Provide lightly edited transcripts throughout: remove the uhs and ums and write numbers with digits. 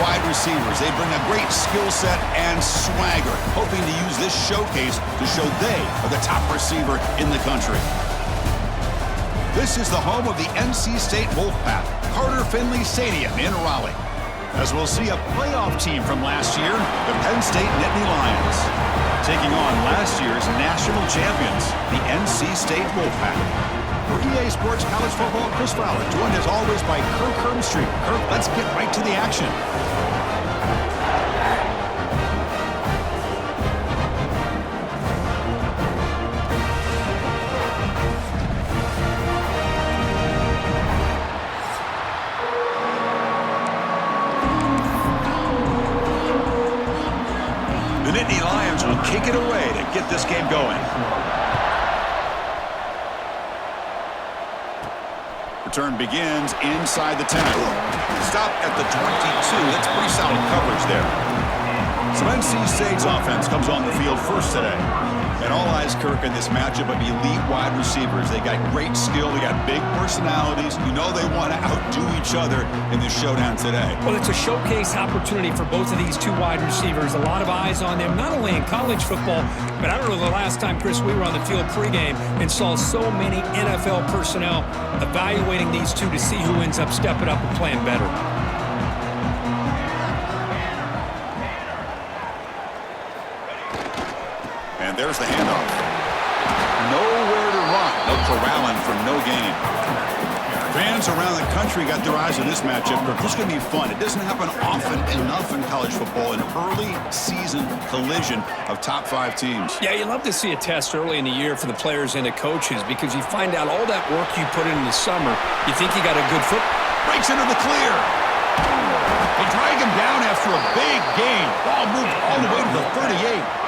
wide receivers. They bring a great skill set and swagger, hoping to use this showcase to show they are the top receiver in the country. This is the home of the NC State Wolfpack, Carter Finley Stadium in Raleigh. As we'll see a playoff team from last year, the Penn State Nittany Lions, taking on last year's national champions, the NC State Wolfpack. For EA Sports College Football, Chris Fowler, joined as always by Kirk Hermstreet. Kirk, let's get right to the action. The Nittany Lions will kick it away to get this game going. Return begins inside the 10. Stop at the 22. That's pretty solid coverage there. So NC State's offense comes on the field first today. And all eyes, Kirk, in this matchup of elite wide receivers. They got great skill. They got big personalities. You know they want to outdo each other in this showdown today. Well, it's a showcase opportunity for both of these two wide receivers. A lot of eyes on them, not only in college football, but I don't know the last time, Chris, we were on the field pregame and saw so many NFL personnel evaluating these two to see who ends up stepping up and playing better. And there's the handoff. Nowhere to run. No corralling for no gain. Fans around the country got their eyes on this matchup. This is going to be fun. It doesn't happen often enough in college football, an early season collision of top 5 teams. Yeah, you love to see a test early in the year for the players and the coaches because you find out all that work you put in the summer. You think you got a good foot. Breaks into the clear. They drag him down after a big gain. Ball moved all the way to the 38.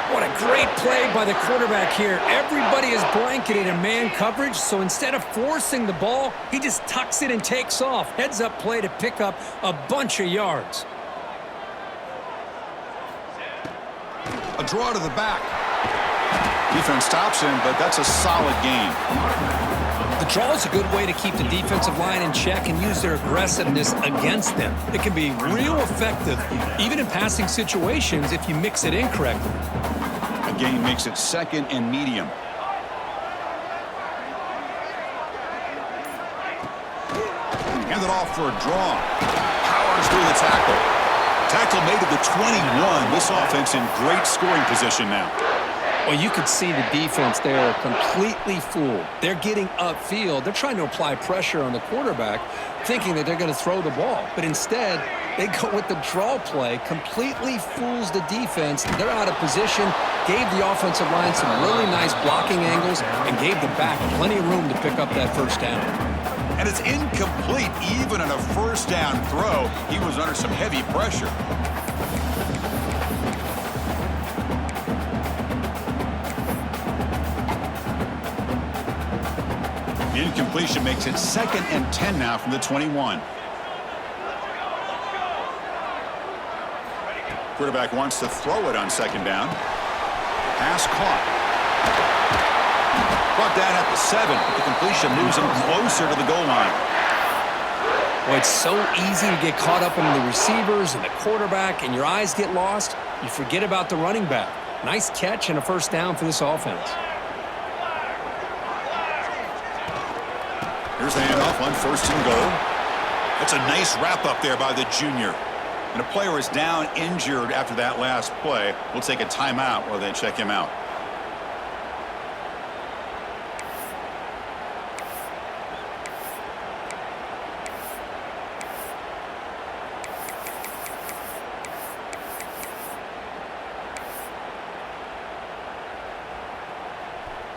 What a great play by the quarterback here. Everybody is blanketed in man coverage, so instead of forcing the ball, he just tucks it and takes off. Heads-up play to pick up a bunch of yards. A draw to the back. Defense stops him, but that's a solid gain. The draw is a good way to keep the defensive line in check and use their aggressiveness against them. It can be real effective, even in passing situations, if you mix it incorrectly. A gain makes it 2nd and medium. Hand it off for a draw. Powers through the tackle. Tackle made to the 21. This offense in great scoring position now. Well, you could see the defense there completely fooled. They're getting upfield. They're trying to apply pressure on the quarterback, thinking that they're going to throw the ball. But instead, they go with the draw play, completely fools the defense. They're out of position, gave the offensive line some really nice blocking angles, and gave the back plenty of room to pick up that first down. And it's incomplete even on a first down throw. He was under some heavy pressure. Incompletion makes it 2nd and 10 now from the 21. Quarterback wants to throw it on 2nd down. Pass caught. Brought down at the 7, but the completion moves him closer to the goal line. Well, it's so easy to get caught up in the receivers and the quarterback, and your eyes get lost. You forget about the running back. Nice catch and a first down for this offense. Here's the handoff on 1st and goal. That's a nice wrap up there by the junior. And a player is down injured after that last play. We'll take a timeout while they check him out.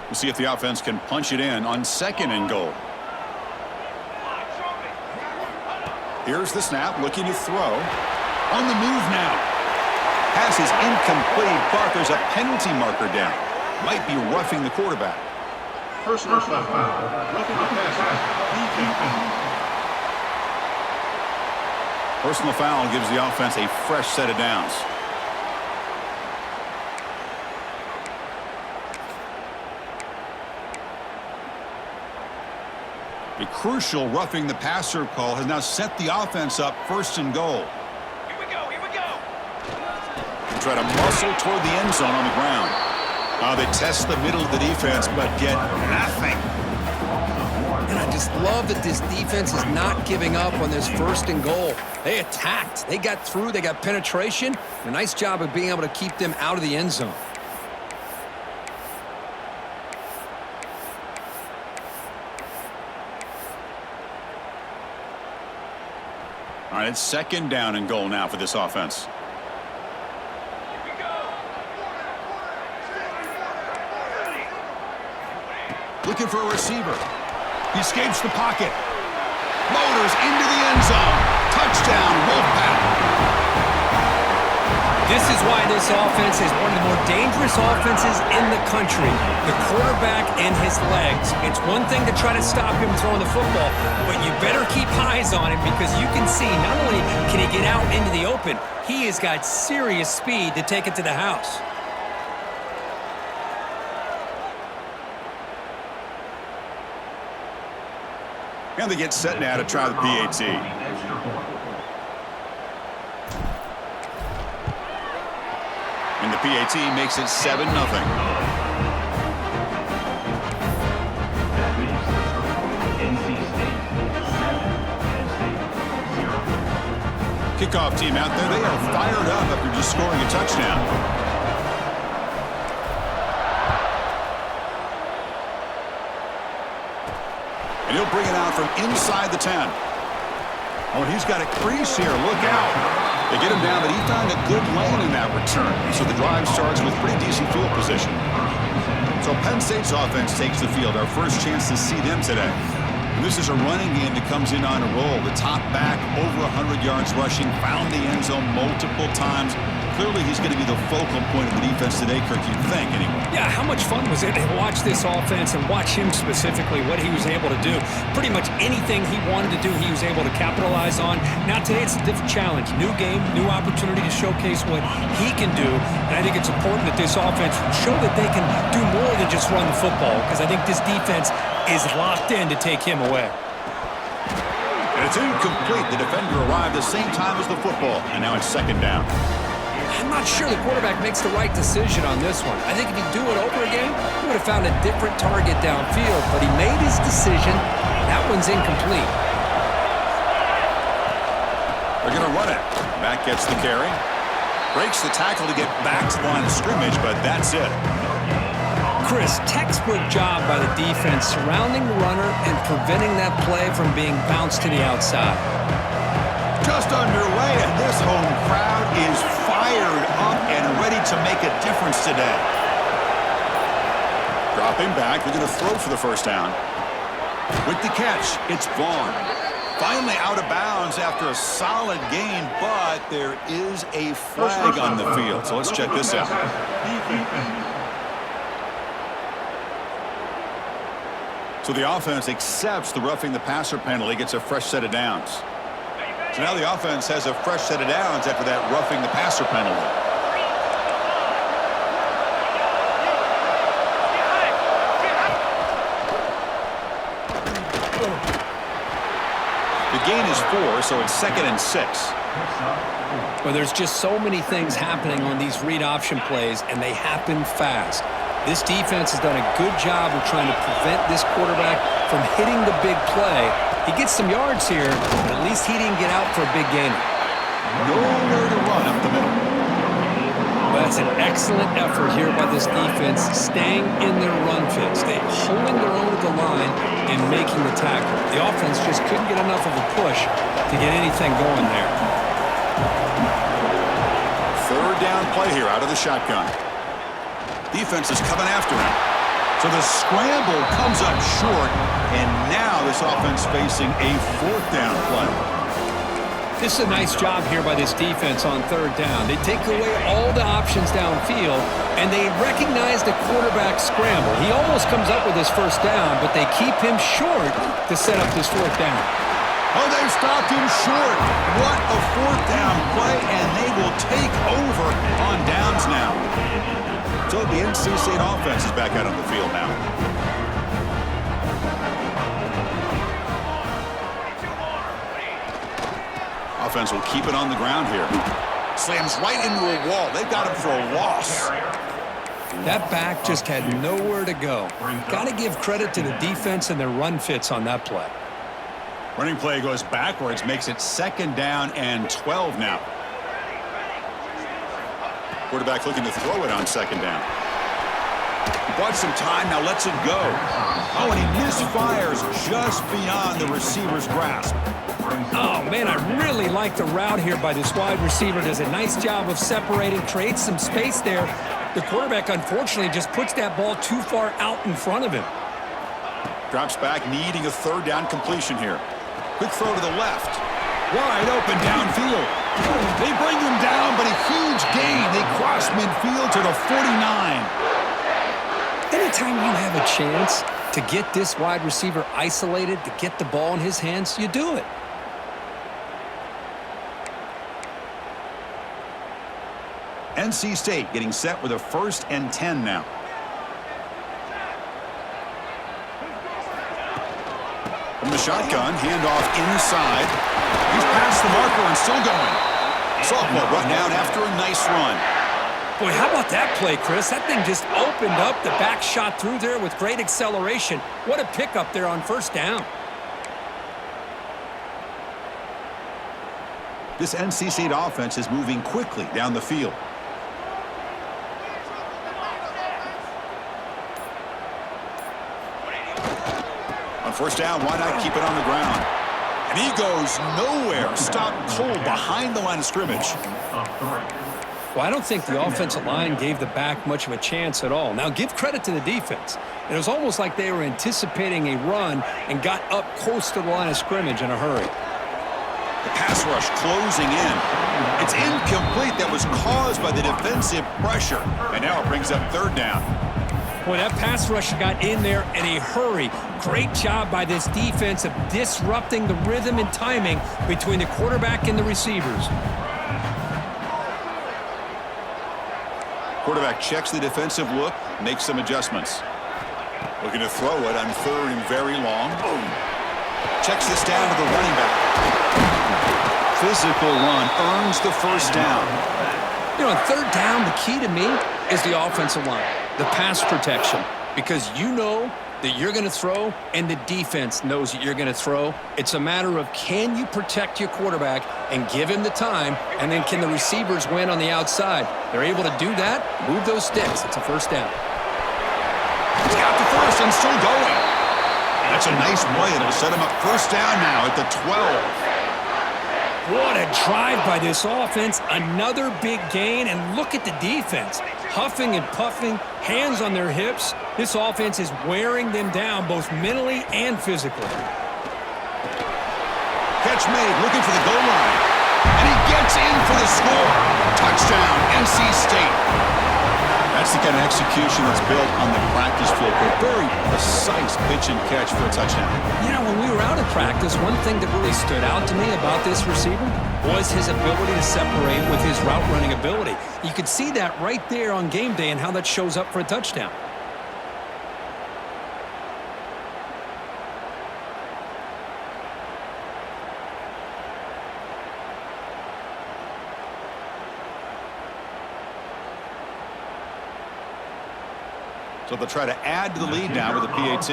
We'll see if the offense can punch it in on 2nd and goal. Here's the snap, looking to throw. On the move now. Pass is incomplete, but there's a penalty marker down. Might be roughing the quarterback. Personal foul. Roughing the passer. Personal foul gives the offense a fresh set of downs. A crucial roughing the passer call has now set the offense up 1st and goal. Here we go, here we go. They try to muscle toward the end zone on the ground. They test the middle of the defense, but get nothing. And I just love that this defense is not giving up on this 1st and goal. They attacked. They got through. They got penetration. A nice job of being able to keep them out of the end zone. All right, it's 2nd down and goal now for this offense. Looking for a receiver. He escapes the pocket. Motors into the end zone. Touchdown, Wolfpack. This is why this offense is one of the more dangerous offenses in the country. The quarterback and his legs. It's one thing to try to stop him throwing the football, but you better keep eyes on him because you can see not only can he get out into the open, he has got serious speed to take it to the house. And they get set now to try the PAT. And the PAT makes it 7-0. Kickoff team out there. They are fired up after just scoring a touchdown. And he'll bring it out from inside the 10. Oh, he's got a crease here. Look out. They get him down, but he found a good lane in that return. So the drive starts with pretty decent field position. So Penn State's offense takes the field. Our first chance to see them today. And this is a running game that comes in on a roll. The top back, over 100 yards rushing, found the end zone multiple times. Clearly, he's going to be the focal point of the defense today, Kirk, you'd think, anyway. Yeah, how much fun was it to watch this offense and watch him specifically, what he was able to do. Pretty much anything he wanted to do, he was able to capitalize on. Now, today, it's a different challenge. New game, new opportunity to showcase what he can do. And I think it's important that this offense show that they can do more than just run the football, because I think this defense is locked in to take him away. And it's incomplete. The defender arrived the same time as the football, and now it's 2nd down. I'm not sure the quarterback makes the right decision on this one. I think if he'd do it over again, he would have found a different target downfield, but he made his decision. That one's incomplete. They're going to run it. Back gets the carry. Breaks the tackle to get back to the line of scrimmage, but that's it. Chris, textbook job by the defense surrounding the runner and preventing that play from being bounced to the outside. Just underway, and this home crowd is fired up and ready to make a difference today. Dropping back, they're going to throw for the 1st down. With the catch, it's Vaughn. Finally out of bounds after a solid gain, but there is a flag on the field. So let's check this out. So the offense accepts the roughing the passer penalty, gets a fresh set of downs. So now the offense has a fresh set of downs after that roughing the passer penalty. The gain is 4, so it's 2nd and 6. Well, there's just so many things happening on these read option plays, and they happen fast. This defense has done a good job of trying to prevent this quarterback from hitting the big play. He gets some yards here, but at least he didn't get out for a big gain. Nowhere to run up the middle. Well, that's an excellent effort here by this defense, staying in their run fits. They're holding their own at the line and making the tackle. The offense just couldn't get enough of a push to get anything going there. 3rd down play here out of the shotgun. Defense is coming after him. So the scramble comes up short, and now this offense facing a 4th down play. This is a nice job here by this defense on 3rd down. They take away all the options downfield, and they recognize the quarterback scramble. He almost comes up with his 1st down, but they keep him short to set up this 4th down. Oh, they stopped him short. What a 4th down play, and they will take over on downs now. So the NC State offense is back out on the field now. offense will keep it on the ground here. Slams right into a wall. They've got him for a loss. That back just had nowhere to go. Got to give credit to the defense and their run fits on that play. Running play goes backwards, makes it 2nd down and 12 now. Quarterback looking to throw it on 2nd down. He bought some time, now lets it go. Oh, and he misfires just beyond the receiver's grasp. Oh, man, I really like the route here by this wide receiver. Does a nice job of separating, creates some space there. The quarterback, unfortunately, just puts that ball too far out in front of him. Drops back, needing a 3rd down completion here. Quick throw to the left. Wide open downfield. They bring him down, but a huge gain. They cross midfield to the 49. Anytime you have a chance to get this wide receiver isolated, to get the ball in his hands, you do it. NC State getting set with a 1st and 10 now. From the shotgun, handoff inside. He's past the marker and still going. Sophomore brought down after a nice run. Boy, how about that play, Chris? That thing just opened up. The back shot through there with great acceleration. What a pickup there on 1st down. This NC State offense is moving quickly down the field. On 1st down, why not keep it on the ground? And he goes nowhere. Stopped cold behind the line of scrimmage. Well, I don't think the offensive line gave the back much of a chance at all. Now, give credit to the defense. It was almost like they were anticipating a run and got up close to the line of scrimmage in a hurry. The pass rush closing in. It's incomplete. That was caused by the defensive pressure. And now it brings up 3rd down. Boy, that pass rush got in there in a hurry. Great job by this defense of disrupting the rhythm and timing between the quarterback and the receivers. Quarterback checks the defensive look, makes some adjustments. Looking to throw it on 3rd and very long. Boom. Checks this down to the running back. Physical run earns the 1st down. You know, on 3rd down, the key to me is the offensive line, the pass protection, because you know that you're going to throw and the defense knows that you're going to throw. It's a matter of can you protect your quarterback and give him the time, and then can the receivers win on the outside? They're able to do that, move those sticks. It's a 1st down. He's got the 1st and still going. That's a nice play. It'll set him up 1st down now at the 12. What a drive by this offense. Another big gain, and look at the defense. Huffing and puffing, hands on their hips. This offense is wearing them down both mentally and physically. Catch made, looking for the goal line. And he gets in for the score. Touchdown, NC State. That's the kind of execution that's built on the practice field. A very precise pitch and catch for a touchdown. You know, when we were out at practice, one thing that really stood out to me about this receiver was his ability to separate with his route running ability. You could see that right there on game day and how that shows up for a touchdown. So they'll try to add to the lead now with a PAT.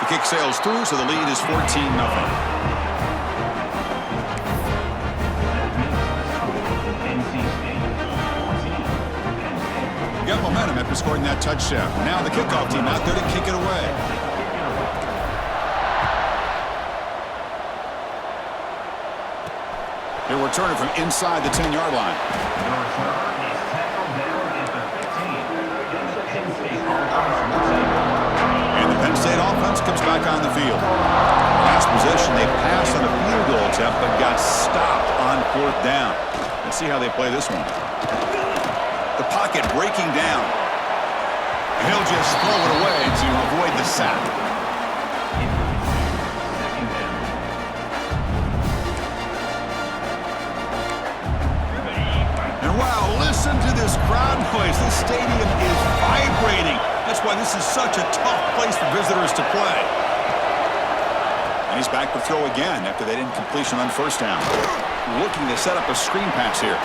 The kick sails through, so the lead is 14-0. Got momentum after scoring that touchdown. Now the kickoff team out there to kick it away. He'll return it from inside the 10-yard line. And the Penn State offense comes back on the field. Last possession, they passed on a field goal attempt, but got stopped on 4th down. Let's see how they play this one. The pocket breaking down. And he'll just throw it away to avoid the sack. And wow, listen to this crowd noise. This stadium is vibrating. That's why this is such a tough place for visitors to play. And he's back to throw again after that incompletion on first down. Looking to set up a screen pass here.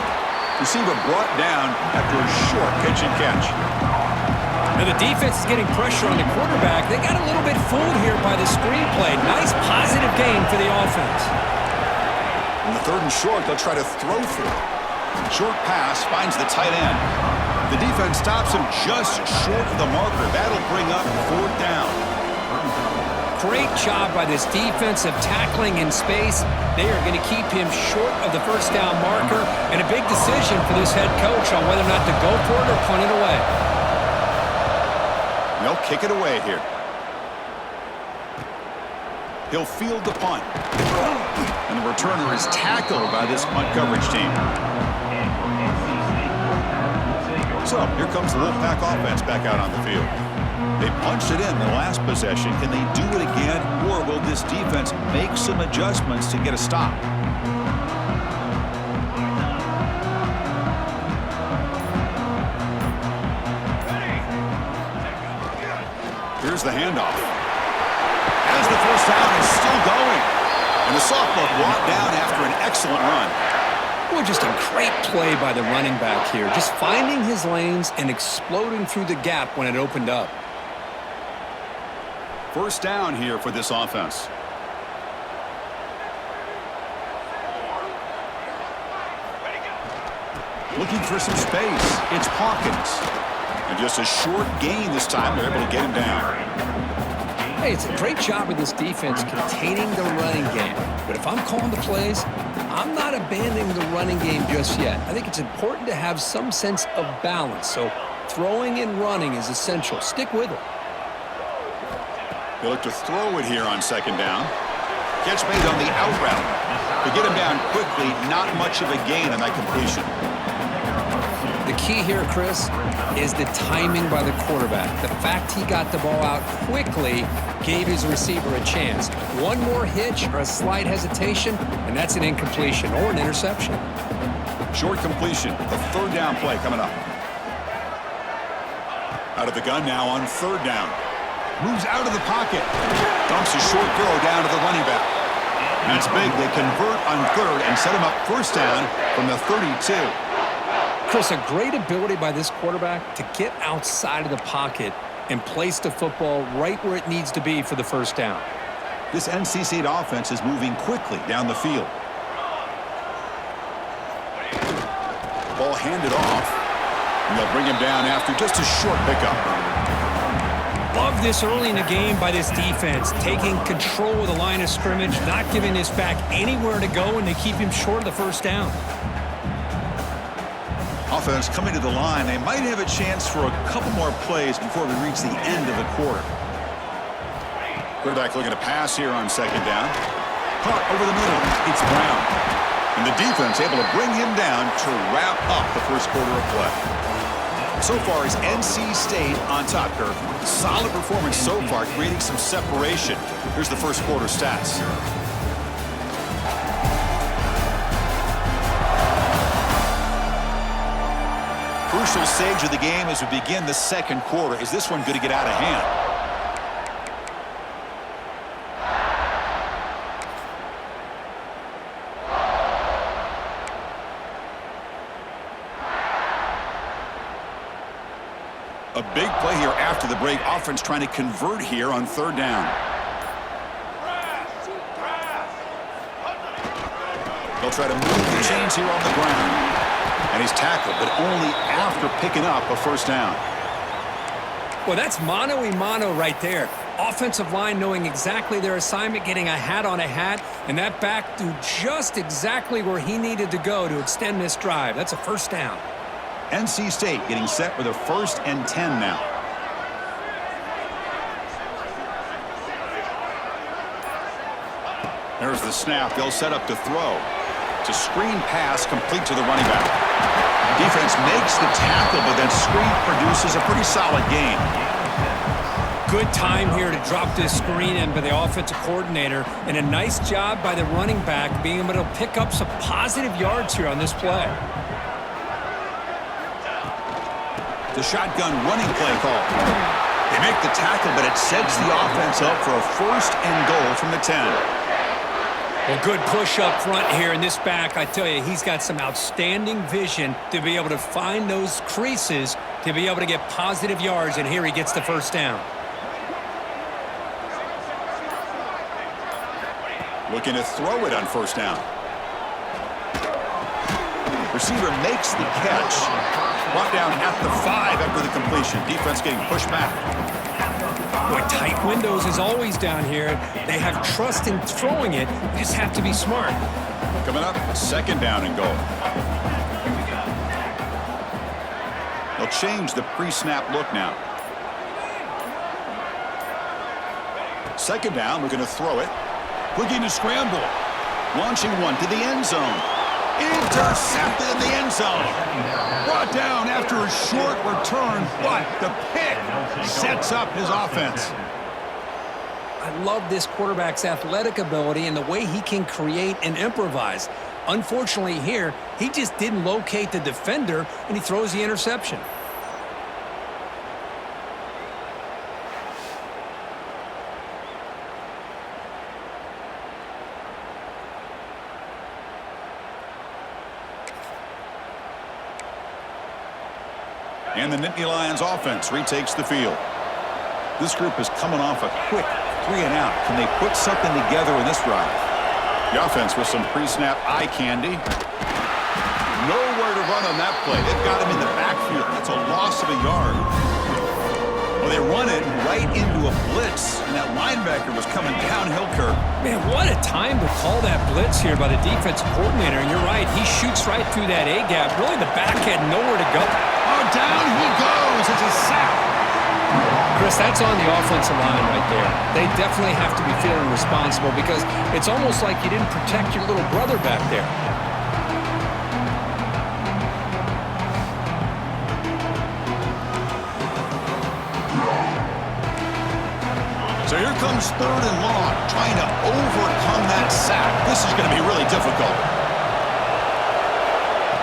Receiver brought down after a short pitch and catch. Now the defense is getting pressure on the quarterback. They got a little bit fooled here by the screenplay. Nice positive gain for the offense. On the 3rd and short, they'll try to throw for it. Short pass finds the tight end. The defense stops him just short of the marker. That'll bring up 4th down. Great job by this defense of tackling in space. They are going to keep him short of the 1st down marker, and a big decision for this head coach on whether or not to go for it or punt it away. They'll kick it away here. He'll field the punt. And the returner is tackled by this punt coverage team. So here comes the Wolfpack offense back out on the field. They punched it in the last possession. Can they do it again, or will this defense make some adjustments to get a stop? Here's the handoff. As the 1st down is still going. And the sophomore brought down after an excellent run. Well, just a great play by the running back here. Just finding his lanes and exploding through the gap when it opened up. 1st down here for this offense. Looking for some space. It's Hawkins. And just a short gain this time. They're able to get him down. Hey, it's a great job of this defense containing the running game. But if I'm calling the plays, I'm not abandoning the running game just yet. I think it's important to have some sense of balance. So throwing and running is essential. Stick with it. They look to throw it here on 2nd down. Catch made on the out route. To get him down quickly, not much of a gain on that completion. The key here, Chris, is the timing by the quarterback. The fact he got the ball out quickly gave his receiver a chance. One more hitch or a slight hesitation, and that's an incompletion or an interception. Short completion. The 3rd down play coming up. Out of the gun now on 3rd down. Moves out of the pocket. Dumps a short throw down to the running back. That's big. They convert on 3rd and set him up 1st down from the 32. Chris, a great ability by this quarterback to get outside of the pocket and place the football right where it needs to be for the 1st down. This NC State offense is moving quickly down the field. Ball handed off. And they'll bring him down after just a short pickup. Love this early in the game by this defense, taking control of the line of scrimmage, not giving this back anywhere to go, and they keep him short of the 1st down. Offense coming to the line. They might have a chance for a couple more plays before we reach the end of the quarter. Quarterback looking to pass here on 2nd down. Caught over the middle. It's Brown. And the defense able to bring him down to wrap up the 1st quarter of play. So far is NC State on top, Kirk. Solid performance so far, creating some separation. Here's the 1st quarter stats. Crucial stage of the game as we begin the 2nd quarter. Is this one going to get out of hand? A big play here after the break. Offense trying to convert here on 3rd down. They'll try to move the chains here on the ground. And he's tackled, but only after picking up a 1st down. Well, that's mano-a-mano right there. Offensive line knowing exactly their assignment, getting a hat on a hat, and that back threw just exactly where he needed to go to extend this drive. That's a 1st down. NC State getting set with a 1st and 10 now. There's the snap. They'll set up to throw. It's a screen pass complete to the running back. Defense makes the tackle, but that screen produces a pretty solid gain. Good time here to drop this screen in by the offensive coordinator, and a nice job by the running back being able to pick up some positive yards here on this play. The shotgun running play call. They make the tackle, but it sets the offense up for a 1st and goal from the 10. Well, good push up front here in this back. I tell you, he's got some outstanding vision to be able to find those creases, to be able to get positive yards, and here he gets the first down. Looking to throw it on first down. Receiver makes the catch. Brought down at the 5 after the completion. Defense getting pushed back. Boy, tight windows is always down here. They have trust in throwing it. You just have to be smart. Coming up, second down and goal. They'll change the pre-snap look now. Second down, we're going to throw it. Looking to scramble. Launching one to the end zone. Intercepted in the end zone. Brought down after a short return, but the pick sets up his offense. I love this quarterback's athletic ability and the way he can create and improvise. Unfortunately here, he just didn't locate the defender, and he throws the interception. And the Nittany Lions offense retakes the field. This group is coming off a quick 3-and-out. Can they put something together in this drive? The offense with some pre-snap eye candy. Nowhere to run on that play. They've got him in the backfield. That's a loss of a yard. Well, they run it right into a blitz, and that linebacker was coming downhill curve. Man, what a time to call that blitz here by the defensive coordinator. And you're right, he shoots right through that A-gap. Really, the back had nowhere to go. Oh, down he goes. It's a sack. Chris, that's on the offensive line right there. They definitely have to be feeling responsible because it's almost like you didn't protect your little brother back there. So here comes third and long, trying to overcome that sack. This is going to be really difficult.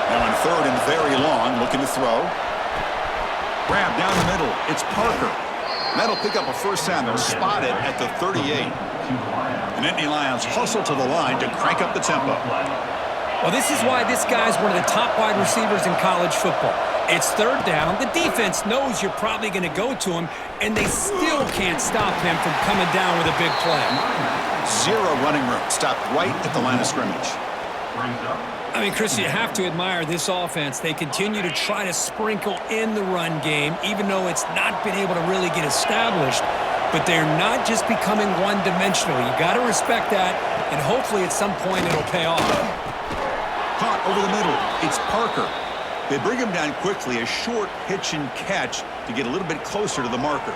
Now on third and very long, looking to throw. Grab down the middle. It's Parker. That'll pick up a first down. They'll spot it at the 38. The Nittany Lions hustle to the line to crank up the tempo. Well, this is why this guy's one of the top wide receivers in college football. It's third down. The defense knows you're probably going to go to him, and they still can't stop him from coming down with a big play. Zero running room. Stopped right at the line of scrimmage. I mean, Chris, you have to admire this offense. They continue to try to sprinkle in the run game, even though it's not been able to really get established. But they're not just becoming one-dimensional. You got to respect that, and hopefully at some point it'll pay off. Caught over the middle. It's Parker. They bring him down quickly, a short pitch and catch to get a little bit closer to the marker.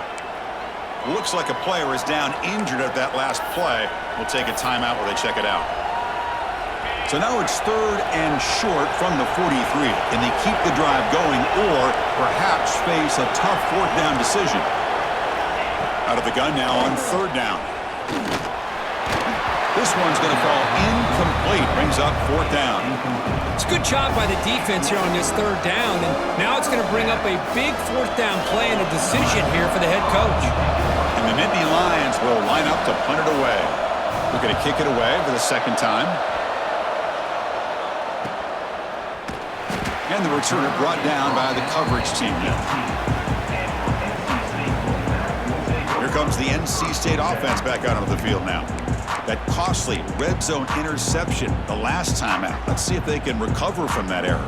Looks like a player is down injured at that last play. We'll take a timeout while they check it out. So now it's third and short from the 43. Can they keep the drive going or perhaps face a tough fourth down decision? Out of the gun now on third down. This one's going to fall incomplete. Brings up fourth down. It's a good job by the defense here on this third down, and now it's going to bring up a big fourth down play and a decision here for the head coach. And the Nittany Lions will line up to punt it away. We're going to kick it away for the second time. And the returner brought down by the coverage team. Here comes the NC State offense back out onto the field now. That costly red zone interception the last time out. Let's see if they can recover from that error.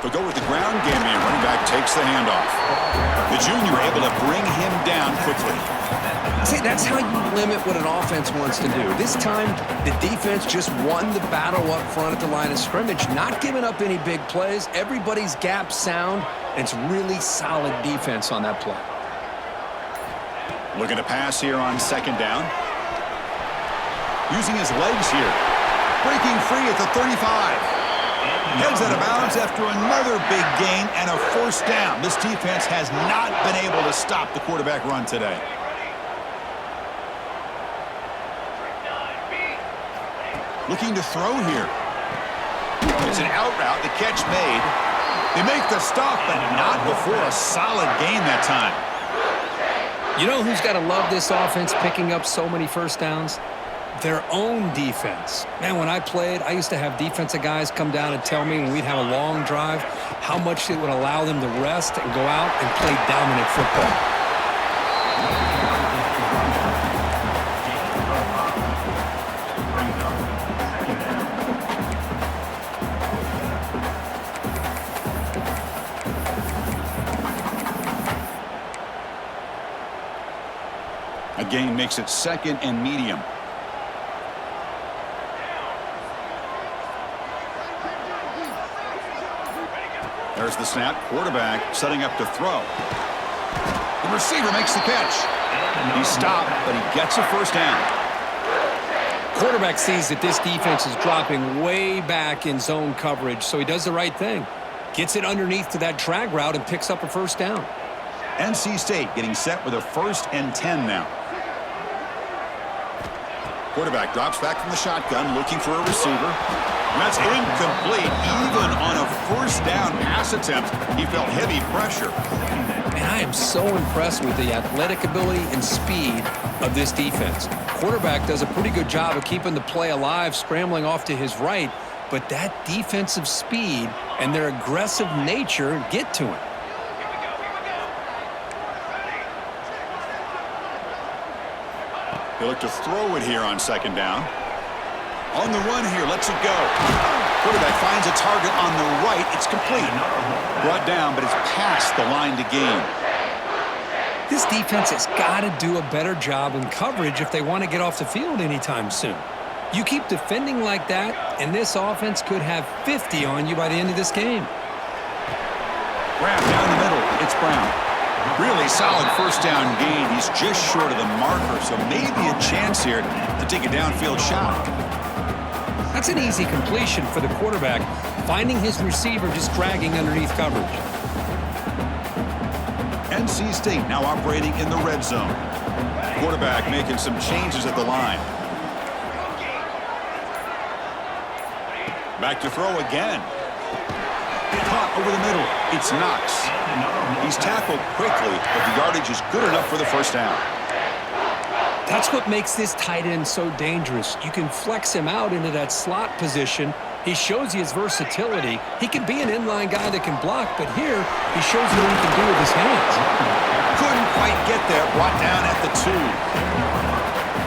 They'll go with the ground game here. Running back takes the handoff. The junior able to bring him down quickly. See, that's how you limit what an offense wants to do. This time, the defense just won the battle up front at the line of scrimmage, not giving up any big plays. Everybody's gap sound, and it's really solid defense on that play. Looking to pass here on second down. Using his legs here. Breaking free at the 35. Heads out of bounds after another big gain and a first down. This defense has not been able to stop the quarterback run today. Looking to throw here. It's an out route. The catch made. They make the stop, but not before a solid gain that time. You know who's got to love this offense picking up so many first downs? Their own defense. Man, when I played, I used to have defensive guys come down and tell me when we'd have a long drive how much it would allow them to rest and go out and play dominant football. A gain makes it second and medium. There's the snap. Quarterback setting up to throw. The receiver makes the catch. He stopped, but he gets a first down. Quarterback sees that this defense is dropping way back in zone coverage, so he does the right thing. Gets it underneath to that drag route and picks up a first down. NC State getting set with a 1st and 10 now. Quarterback drops back from the shotgun, looking for a receiver. And that's incomplete. Even on a first down pass attempt, he felt heavy pressure. And I am so impressed with the athletic ability and speed of this defense. Quarterback does a pretty good job of keeping the play alive, scrambling off to his right, but that defensive speed and their aggressive nature get to him. They look to throw it here on 2nd down. On the run here, lets it go. Quarterback finds a target on the right. It's complete. Brought down, but it's past the line to gain. This defense has got to do a better job in coverage if they want to get off the field anytime soon. You keep defending like that, and this offense could have 50 on you by the end of this game. Grab down the middle. It's Brown. Really solid first down gain. He's just short of the marker, so maybe a chance here to take a downfield shot. That's an easy completion for the quarterback, finding his receiver just dragging underneath coverage. NC State now operating in the red zone. Quarterback making some changes at the line. Back to throw again. Caught over the middle. It's Knox. He's tackled quickly, but the yardage is good enough for the first down. That's what makes this tight end so dangerous. You can flex him out into that slot position. He shows you his versatility. He can be an inline guy that can block, but here he shows you what he can do with his hands. Couldn't quite get there. Brought down at the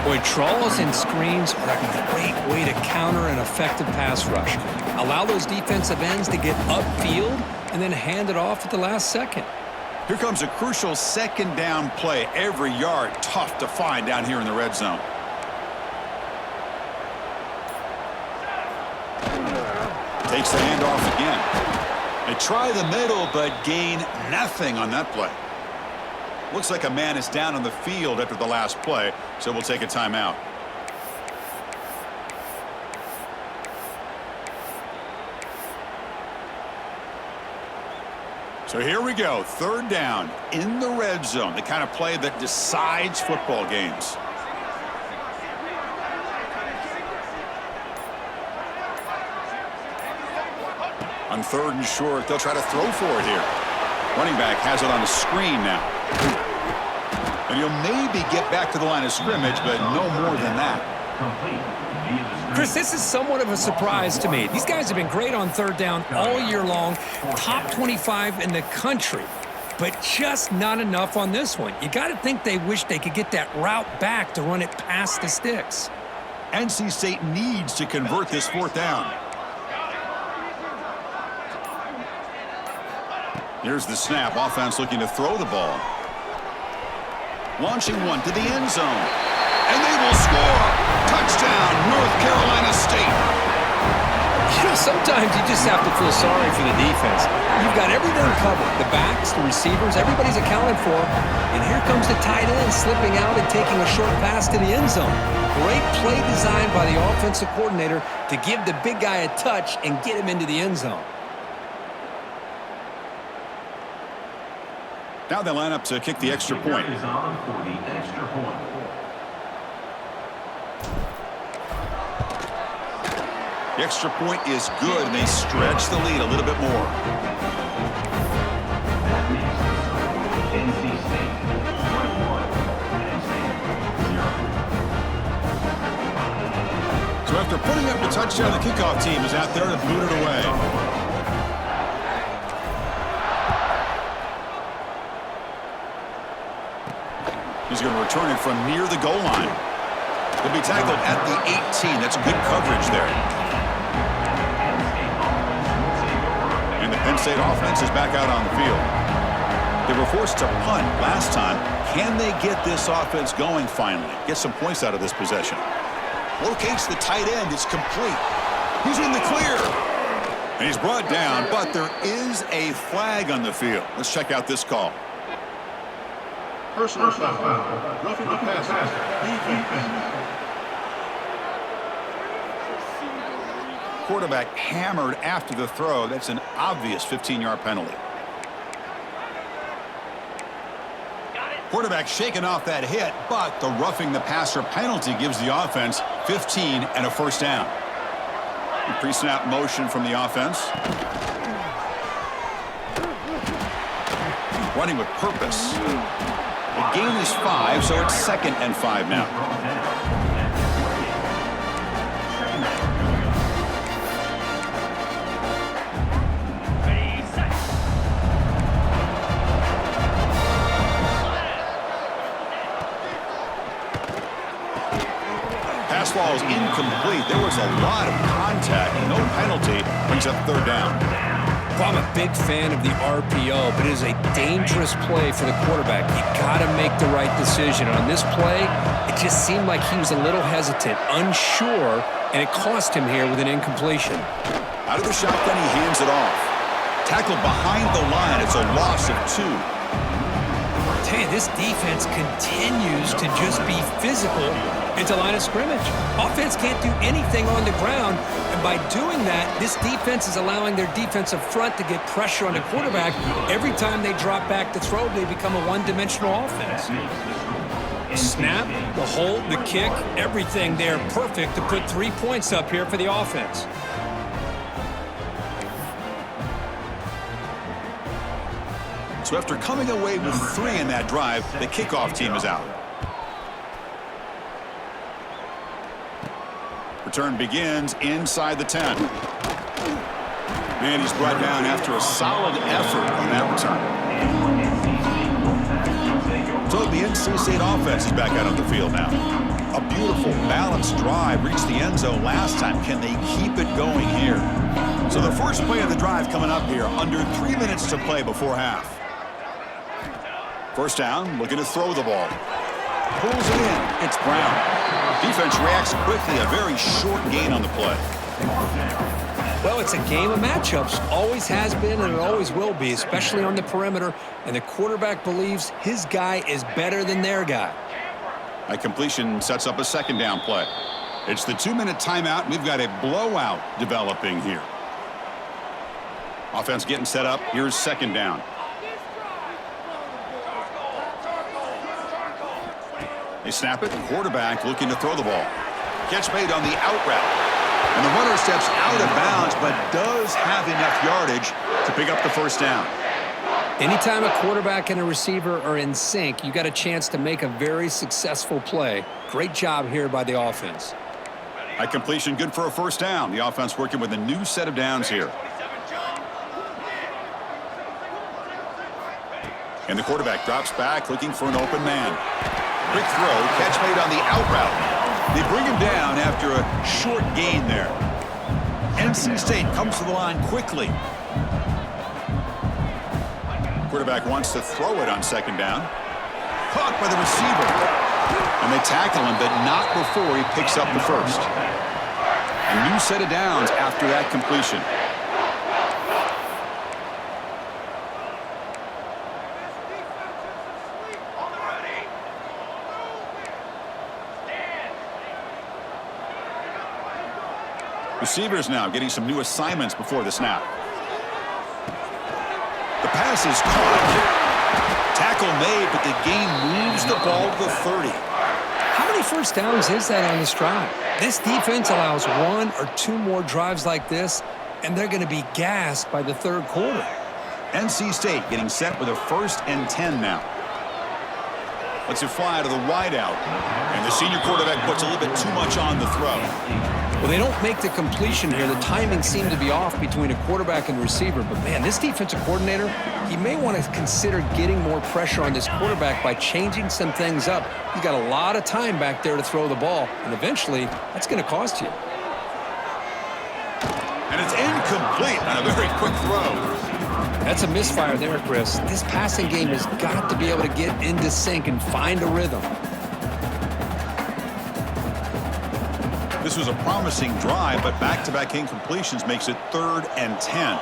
2. Boy, trawls and screens are a great way to counter an effective pass rush. Allow those defensive ends to get upfield and then hand it off at the last second. Here comes a crucial 2nd down play. Every yard tough to find down here in the red zone. Takes the handoff again. They try the middle, but gain nothing on that play. Looks like a man is down on the field after the last play, so we'll take a timeout. So here we go, 3rd down in the red zone, the kind of play that decides football games. On 3rd and short, they'll try to throw for it here. Running back has it on the screen now. And he'll maybe get back to the line of scrimmage, but no more than that. Chris, this is somewhat of a surprise to me. These guys have been great on 3rd down all year long, top 25 in the country, but just not enough on this one. You got to think they wish they could get that route back to run it past the sticks. NC State needs to convert this 4th down. Here's the snap. Offense looking to throw the ball. Launching one to the end zone. And they will score! Touchdown, North Carolina State! You know, sometimes you just have to feel sorry for the defense. You've got everything covered. The backs, the receivers, everybody's accounted for. And here comes the tight end slipping out and taking a short pass to the end zone. Great play design by the offensive coordinator to give the big guy a touch and get him into the end zone. Now they line up to kick the extra point. The extra point is good, and they stretch the lead a little bit more. After putting up the touchdown, the kickoff team is out there to boot it away. He's going to return it from near the goal line. He'll be tackled at the 18. That's good coverage there. And the Penn State offense is back out on the field. They were forced to punt last time. Can they get this offense going finally? Get some points out of this possession. Locates the tight end. It's complete. He's in the clear. And he's brought down, but there is a flag on the field. Let's check out this call. Personal foul. Roughing the passer. Defense. Quarterback hammered after the throw. That's an obvious 15-yard penalty. Quarterback shaking off that hit, but the roughing the passer penalty gives the offense 15 and a first down. Pre-snap motion from the offense. Running with purpose. The gain is 5, so it's 2nd and 5 now. Pass ball is incomplete. There was a lot of contact. No penalty. Brings up 3rd down. Well, I'm a big fan of the RPO, but it is a dangerous play for the quarterback. You got to make the right decision. On this play, it just seemed like he was a little hesitant, unsure, and it cost him here with an incompletion. Out of the shotgun, he hands it off. Tackled behind the line. It's a loss of 2. I tell you, this defense continues to just be physical into line of scrimmage. Offense can't do anything on the ground, and by doing that, this defense is allowing their defensive front to get pressure on the quarterback. Every time they drop back to throw, they become a one-dimensional offense. Snap, the hold, the kick, everything there perfect to put 3 points up here for the offense. So after coming away with 3 in that drive, the kickoff team is out. Return begins inside the 10. And he's brought down after a solid effort on that return. So the NC State offense is back out on the field now. A beautiful, balanced drive reached the end zone last time. Can they keep it going here? So the first play of the drive coming up here, under 3 minutes to play before half. First down, looking to throw the ball. Pulls it in. It's Brown. Defense reacts quickly. A very short gain on the play. Well, it's a game of matchups. Always has been and it always will be, especially on the perimeter. And the quarterback believes his guy is better than their guy. A completion sets up a 2nd down play. It's the 2-minute timeout. We've got a blowout developing here. Offense getting set up. Here's 2nd down. They snap it. Quarterback looking to throw the ball. Catch made on the out route. And the runner steps out of bounds, but does have enough yardage to pick up the first down. Anytime a quarterback and a receiver are in sync, you got a chance to make a very successful play. Great job here by the offense. A completion good for a first down. The offense working with a new set of downs here. And the quarterback drops back looking for an open man. Quick throw, catch made on the out route. They bring him down after a short gain there. NC State comes to the line quickly. Quarterback wants to throw it on 2nd down. Caught by the receiver. And they tackle him, but not before he picks up the first. A new set of downs after that completion. Receivers now getting some new assignments before the snap. The pass is caught. Tackle made, but the gain moves the ball to the 30. How many first downs is that on this drive? This defense allows 1 or 2 more drives like this, and they're going to be gassed by the 3rd quarter. NC State getting set with a 1st and 10 now. Lets it fly to the wideout. And the senior quarterback puts a little bit too much on the throw. Well, they don't make the completion here. The timing seemed to be off between a quarterback and receiver. But, man, this defensive coordinator, he may want to consider getting more pressure on this quarterback by changing some things up. He's got a lot of time back there to throw the ball, and eventually that's going to cost you. And it's incomplete on a very quick throw. That's a misfire there, Chris. This passing game has got to be able to get into sync and find a rhythm. This was a promising drive, but back-to-back incompletions makes it 3rd and 10.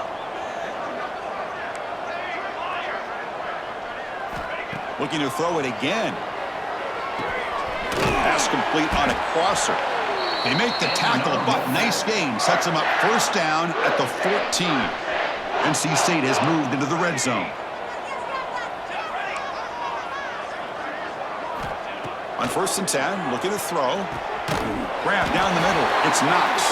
Looking to throw it again. Pass complete on a crosser. They make the tackle, but nice gain. Sets them up 1st down at the 14. NC State has moved into the red zone. On 1st and 10, looking to throw. Grab down the middle. It's Knox.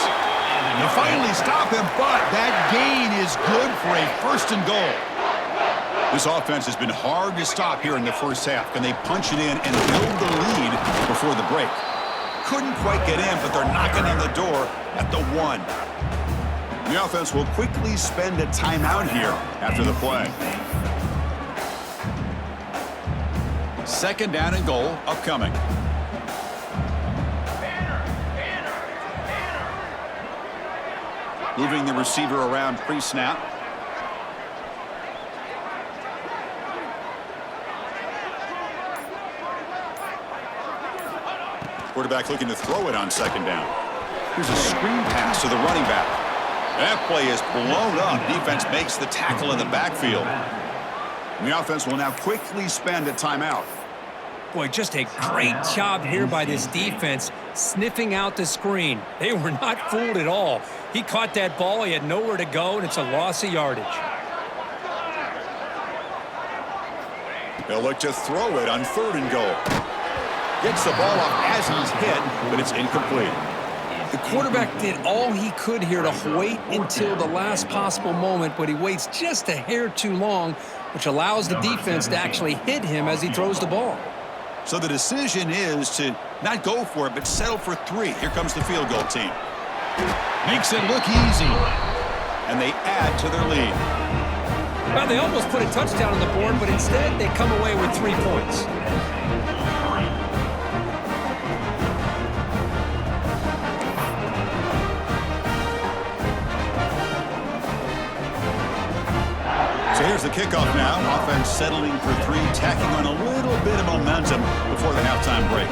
They finally stop him, but that gain is good for a 1st and goal. This offense has been hard to stop here in the first half. Can they punch it in and build the lead before the break? Couldn't quite get in, but they're knocking on the door at the 1. The offense will quickly spend a timeout here after the play. 2nd down and goal upcoming. Moving the receiver around pre-snap. Quarterback looking to throw it on 2nd down. Here's a screen pass to the running back. That play is blown up. Defense makes the tackle in the backfield. And the offense will now quickly spend a timeout. Boy, just a great job here by this defense, sniffing out the screen. They were not fooled at all. He caught that ball, he had nowhere to go, and it's a loss of yardage. They'll look to throw it on 3rd and goal. Gets the ball off as he's hit, but it's incomplete. The quarterback did all he could here to wait until the last possible moment, but he waits just a hair too long, which allows the defense to actually hit him as he throws the ball. So the decision is to not go for it, but settle for 3. Here comes the field goal team. Makes it look easy. And they add to their lead. Well, they almost put a touchdown on the board, but instead they come away with 3 points. So here's the kickoff now. Offense settling for 3, tacking on a little bit of momentum before the halftime break.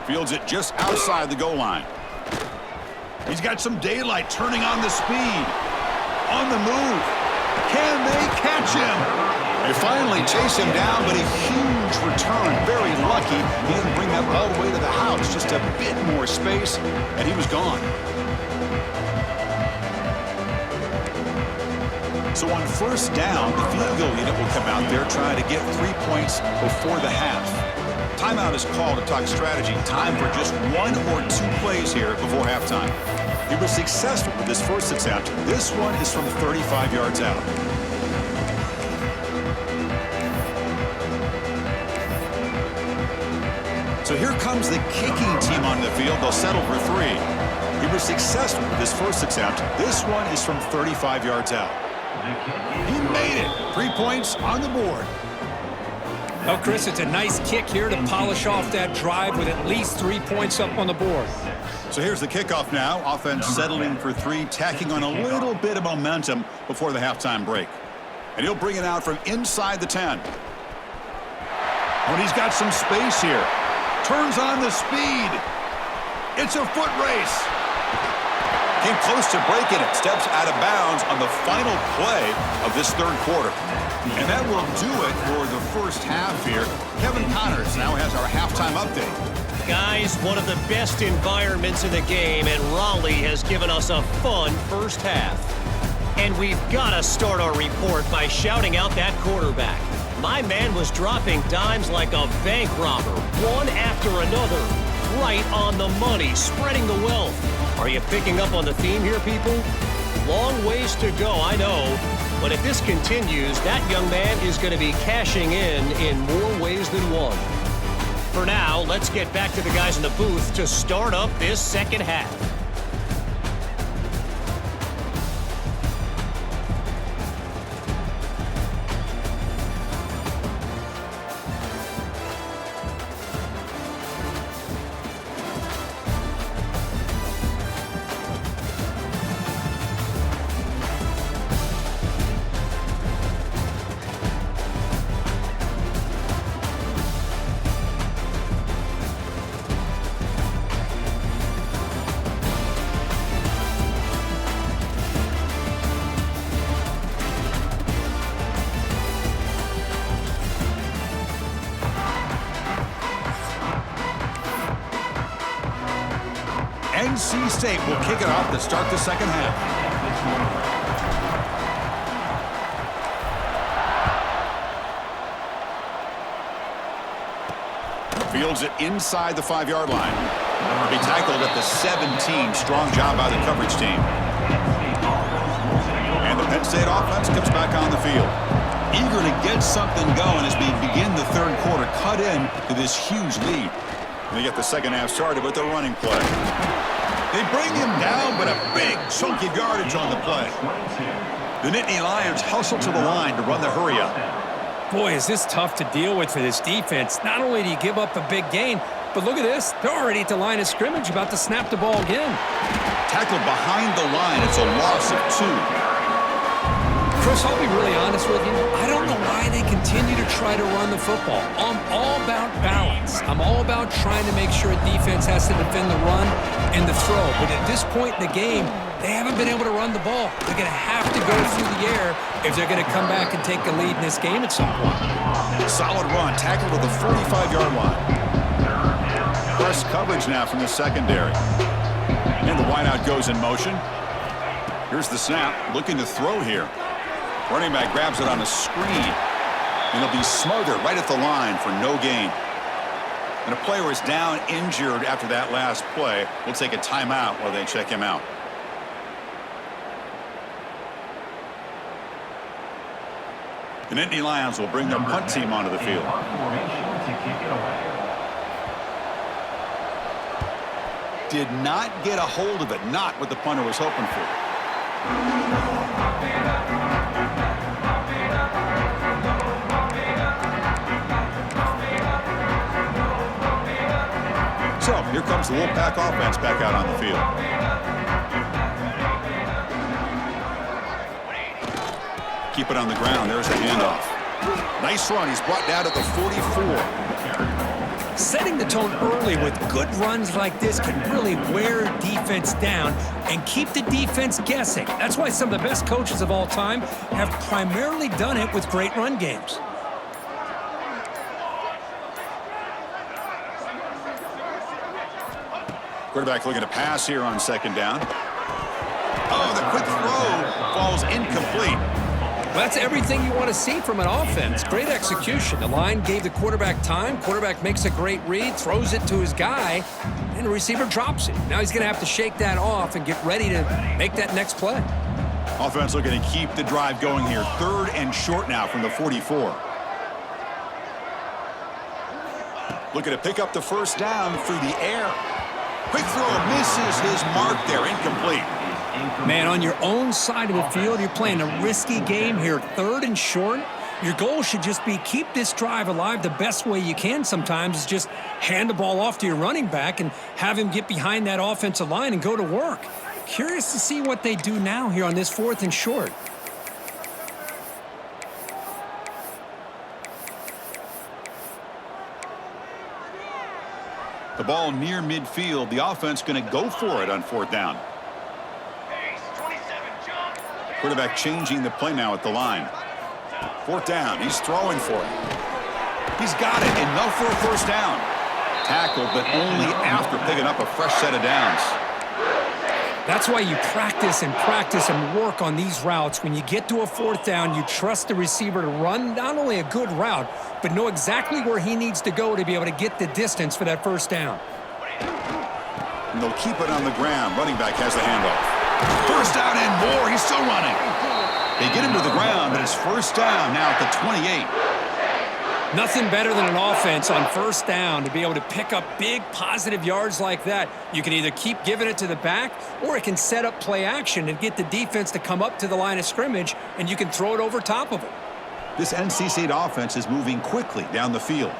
Fields it just outside the goal line. He's got some daylight, turning on the speed. On the move. Can they catch him? They finally chase him down, but a huge return. Very lucky. He didn't bring that all the way to the house. Just a bit more space, and he was gone. So on 1st down, the field goal unit will come out there trying to get 3 points before the half. Timeout is called to talk strategy. Time for just 1 or 2 plays here before halftime. He was successful with his first attempt. This one is from 35 yards out. So here comes the kicking team on the field. They'll settle for 3. He was successful with his first attempt. This one is from 35 yards out. He made it. 3 points on the board. Well, Chris, it's a nice kick here to polish off that drive with at least 3 points up on the board. So here's the kickoff now. Offense settling for 3, tacking on a little bit of momentum before the halftime break. And he'll bring it out from inside the 10. But he's got some space here. Turns on the speed. It's a foot race. Came close to breaking it. Steps out of bounds on the final play of this 3rd quarter. And that will do it for the first half here. Kevin Connors now has our halftime update. Guys, one of the best environments in the game, and Raleigh has given us a fun first half. And we've got to start our report by shouting out that quarterback. My man was dropping dimes like a bank robber, one after another, right on the money, spreading the wealth. Are you picking up on the theme here, people? Long ways to go, I know. But if this continues, that young man is going to be cashing in more ways than one. For now, let's get back to the guys in the booth to start up this second half. NC State will kick it off to start the second half. Fields it inside the 5-yard line. Be tackled at the 17. Strong job by the coverage team. And the Penn State offense comes back on the field. Eager to get something going as we begin the third quarter. Cut in to this huge lead. And they get the second half started with the running play. They bring him down, but a big chunk of yardage on the play. The Nittany Lions hustle to the line to run the hurry-up. Boy, is this tough to deal with for this defense. Not only do you give up a big gain, but look at this. They're already at the line of scrimmage, about to snap the ball again. Tackled behind the line. It's a loss of 2. Chris, I'll be really honest with you. I don't know why they continue to try to run the football. I'm all about balance. I'm all about trying to make sure a defense has to defend the run and the throw. But at this point in the game, they haven't been able to run the ball. They're going to have to go through the air if they're going to come back and take the lead in this game at some point. Solid run. Tackled to the 45-yard line. Press coverage now from the secondary. And the wideout goes in motion. Here's the snap. Looking to throw here. Running back grabs it on a screen, and he'll be smothered right at the line for no gain. And a player is down injured after that last play. We'll take a timeout while they check him out. The Nittany Lions will bring their punt team onto the field. Did not get a hold of it, not what the punter was hoping for. So, here comes the Wolfpack offense back out on the field. Keep it on the ground. There's the handoff. Nice run. He's brought down to the 44. Setting the tone early with good runs like this can really wear defense down and keep the defense guessing. That's why some of the best coaches of all time have primarily done it with great run games. Quarterback looking to pass here on second down. Oh, the quick throw falls incomplete. Well, that's everything you want to see from an offense. Great execution. The line gave the quarterback time. Quarterback makes a great read, throws it to his guy, and the receiver drops it. Now he's going to have to shake that off and get ready to make that next play. Offense looking to keep the drive going here. 3rd and short now from the 44. Looking to pick up the first down through the air. Quick throw misses his mark there. Incomplete. Man, on your own side of the field, you're playing a risky game here. 3rd and short. Your goal should just be keep this drive alive the best way you can sometimes is just hand the ball off to your running back and have him get behind that offensive line and go to work. Curious to see what they do now here on this 4th and short. The ball near midfield. The offense going to go for it on 4th down. Quarterback changing the play now at the line. 4th down. He's throwing for it. He's got it. Enough for a first down. Tackled, but only after picking up a fresh set of downs. That's why you practice and work on these routes. When you get to a 4th down, you trust the receiver to run not only a good route, but know exactly where he needs to go to be able to get the distance for that first down. And they'll keep it on the ground. Running back has the handoff. First down and more. He's still running. They get him to the ground, but it's first down now at the 28. Nothing better than an offense on first down to be able to pick up big positive yards like that. You can either keep giving it to the back, or it can set up play action and get the defense to come up to the line of scrimmage, and you can throw it over top of them. This NC State offense is moving quickly down the field.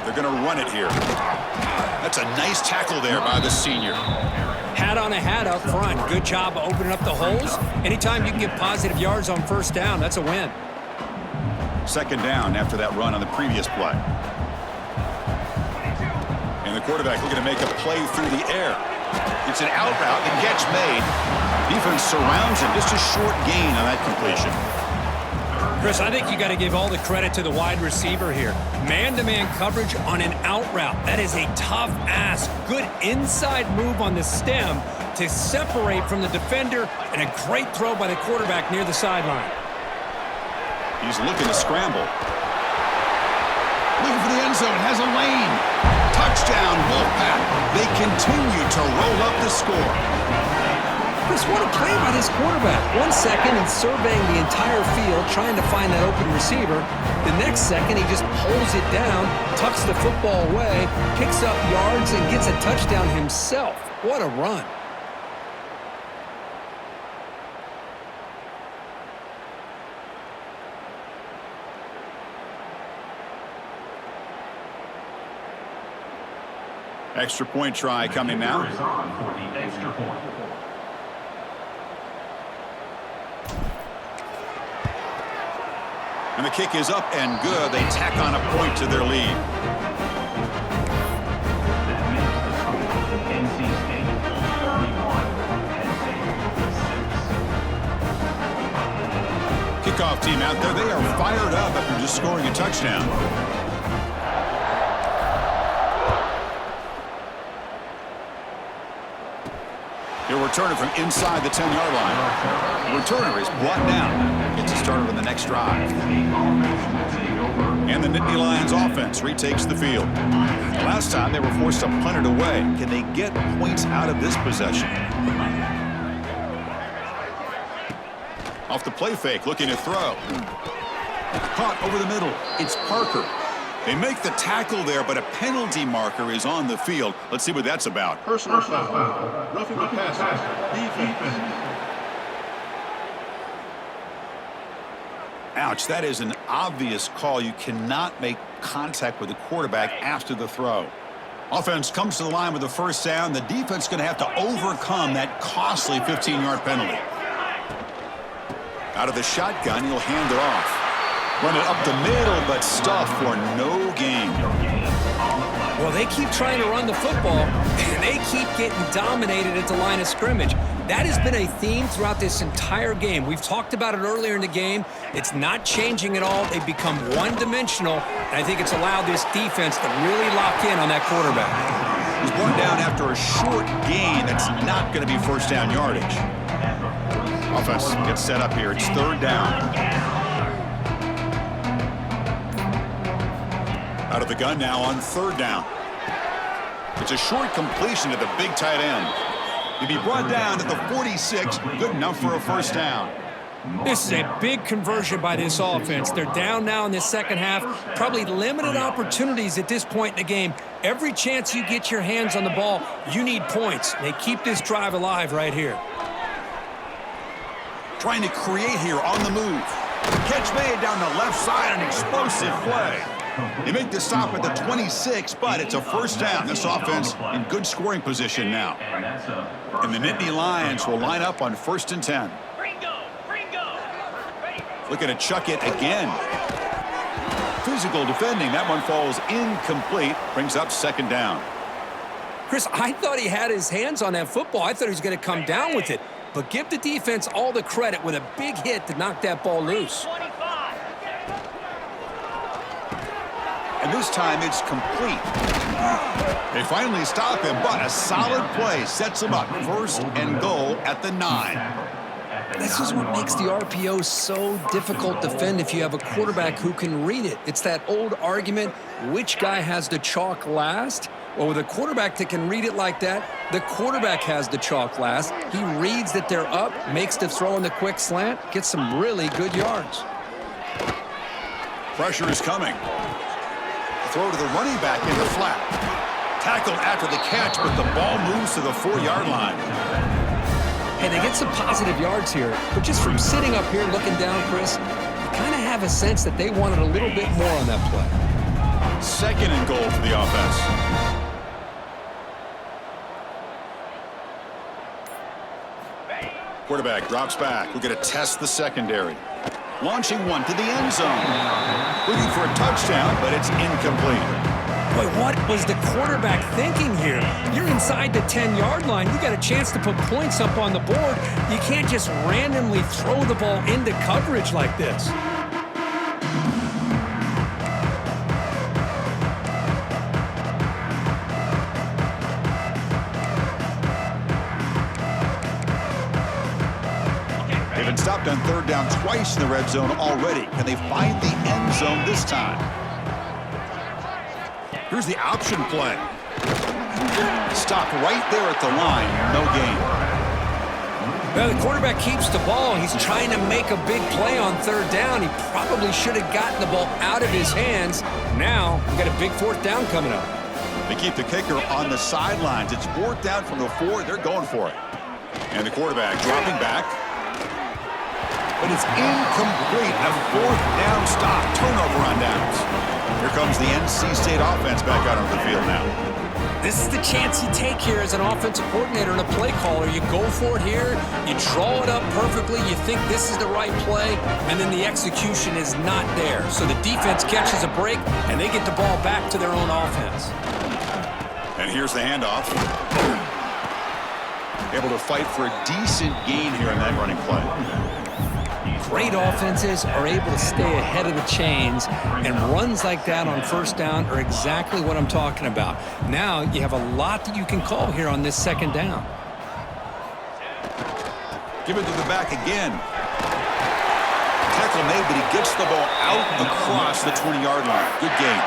They're going to run it here. That's a nice tackle there by the senior. Hat on a hat up front. Good job of opening up the holes. Anytime you can get positive yards on first down, that's a win. Second down after that run on the previous play. And the quarterback looking to make a play through the air. It's an out route. The catch made. Defense surrounds him. Just a short gain on that completion. Chris, I think you got to give all the credit to the wide receiver here. Man-to-man coverage on an out route. That is a tough ask. Good inside move on the stem to separate from the defender, and a great throw by the quarterback near the sideline. He's looking to scramble. Looking for the end zone. Has a lane. Touchdown, Wolfpack. They continue to roll up the score. Chris, what a play by this quarterback. 1 second and surveying the entire field, trying to find that open receiver. The next second, he just pulls it down, tucks the football away, picks up yards, and gets a touchdown himself. What a run. Extra point try coming now. And the kick is up and good. They tack on a point to their lead. Kickoff team out there. They are fired up after just scoring a touchdown. He'll return it from inside the 10-yard line. The returner is brought down. Gets it started on the next drive. And the Nittany Lions offense retakes the field. Last time they were forced to punt it away. Can they get points out of this possession? Off the play fake, looking to throw. Caught over the middle. It's Parker. They make the tackle there, but a penalty marker is on the field. Let's see what that's about. Personal foul. Roughing the passer. Defense. Ouch, that is an obvious call. You cannot make contact with the quarterback after the throw. Offense comes to the line with the first down. The defense is going to have to overcome that costly 15-yard penalty. Out of the shotgun, he'll hand it off. Run it up the middle, but stuffed for no gain. Well, they keep trying to run the football, and they keep getting dominated at the line of scrimmage. That has been a theme throughout this entire game. We've talked about it earlier in the game. It's not changing at all. They've become one-dimensional, and I think it's allowed this defense to really lock in on that quarterback. He's brought down after a short gain. That's not going to be first down yardage. Offense gets set up here. It's third down. Out of the gun now on third down. It's a short completion to the big tight end. He'll be brought down at the 46, good enough for a first down. This is a big conversion by this offense. They're down now in this second half. Probably limited opportunities at this point in the game. Every chance you get your hands on the ball, you need points. They keep this drive alive right here. Trying to create here on the move. Catch made down the left side, an explosive play. They make the stop at the 26, but it's a first down. This offense in good scoring position now. And the Nittany Lions will line up on 1st and 10. Looking to chuck it again. Physical defending. That one falls incomplete. Brings up second down. Chris, I thought he had his hands on that football. I thought he was going to come down with it. But give the defense all the credit with a big hit to knock that ball loose. And this time it's complete. They finally stop him, but a solid play sets him up. 1st and goal at the 9. This is what makes the RPO so difficult to defend if you have a quarterback who can read it. It's that old argument, which guy has the chalk last? Well, with a quarterback that can read it like that, the quarterback has the chalk last. He reads that they're up, makes the throw in the quick slant, gets some really good yards. Pressure is coming. Throw to the running back in the flat. Tackled after the catch, but the ball moves to the 4-yard line. Hey, they get some positive yards here, but just from sitting up here looking down, Chris, you kind of have a sense that they wanted a little bit more on that play. 2nd and goal for the offense. Quarterback drops back. We're going to test the secondary. Launching one to the end zone. Looking for a touchdown, but it's incomplete. Boy, what was the quarterback thinking here? You're inside the 10-yard line. You got a chance to put points up on the board. You can't just randomly throw the ball into coverage like this. They've been stopped on 3rd down twice in the red zone already. Can they find the end zone this time? Here's the option play. Stopped right there at the line. No gain. Well, the quarterback keeps the ball. He's trying to make a big play on 3rd down. He probably should have gotten the ball out of his hands. Now, we've got a big 4th down coming up. They keep the kicker on the sidelines. It's 4th down from the 4. They're going for it. And the quarterback dropping back. But it's incomplete. A 4th down stop. Turnover on downs. Here comes the NC State offense back out on the field now. This is the chance you take here as an offensive coordinator and a play caller. You go for it here, you draw it up perfectly, you think this is the right play, and then the execution is not there. So the defense catches a break, and they get the ball back to their own offense. And here's the handoff. Able to fight for a decent gain here in that running play. Great offenses are able to stay ahead of the chains, and runs like that on 1st down are exactly what I'm talking about. Now you have a lot that you can call here on this 2nd down. Give it to the back again. Tackle made, but he gets the ball out across the 20-yard line. Good game.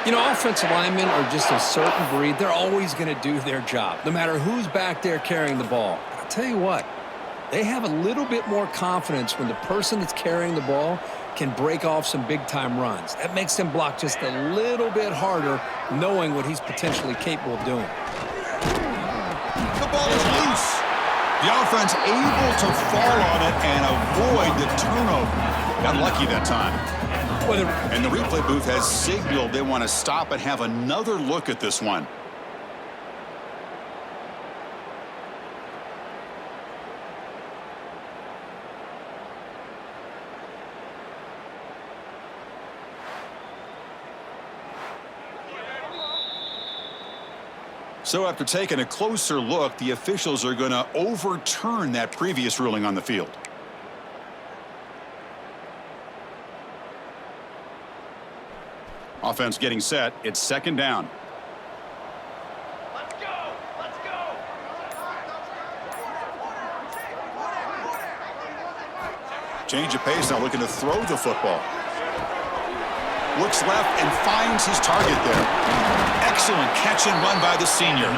You know, offensive linemen are just a certain breed. They're always going to do their job, no matter who's back there carrying the ball. I'll tell you what. They have a little bit more confidence when the person that's carrying the ball can break off some big-time runs. That makes them block just a little bit harder, knowing what he's potentially capable of doing. The ball is loose. The offense able to fall on it and avoid the turnover. Got lucky that time. And the replay booth has signaled they want to stop and have another look at this one. So after taking a closer look, the officials are going to overturn that previous ruling on the field. Offense getting set. It's 2nd down. Let's go! Let's go! Change of pace now, looking to throw the football. Looks left and finds his target there. Excellent catch and run by the senior.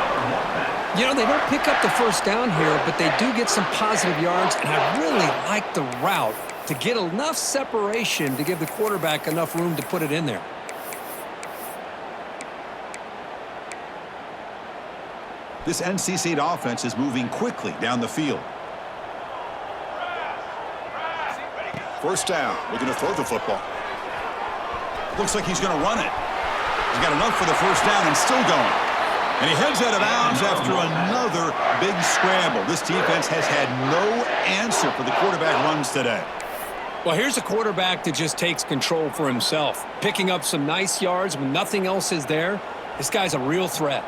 You know, they don't pick up the 1st down here, but they do get some positive yards, and I really like the route to get enough separation to give the quarterback enough room to put it in there. This NC State offense is moving quickly down the field. 1st down, looking to throw the football. Looks like he's going to run it. He's got enough for the 1st down and still going. And he heads out of bounds after another big scramble. This defense has had no answer for the quarterback runs today. Well, here's a quarterback that just takes control for himself, picking up some nice yards when nothing else is there. This guy's a real threat.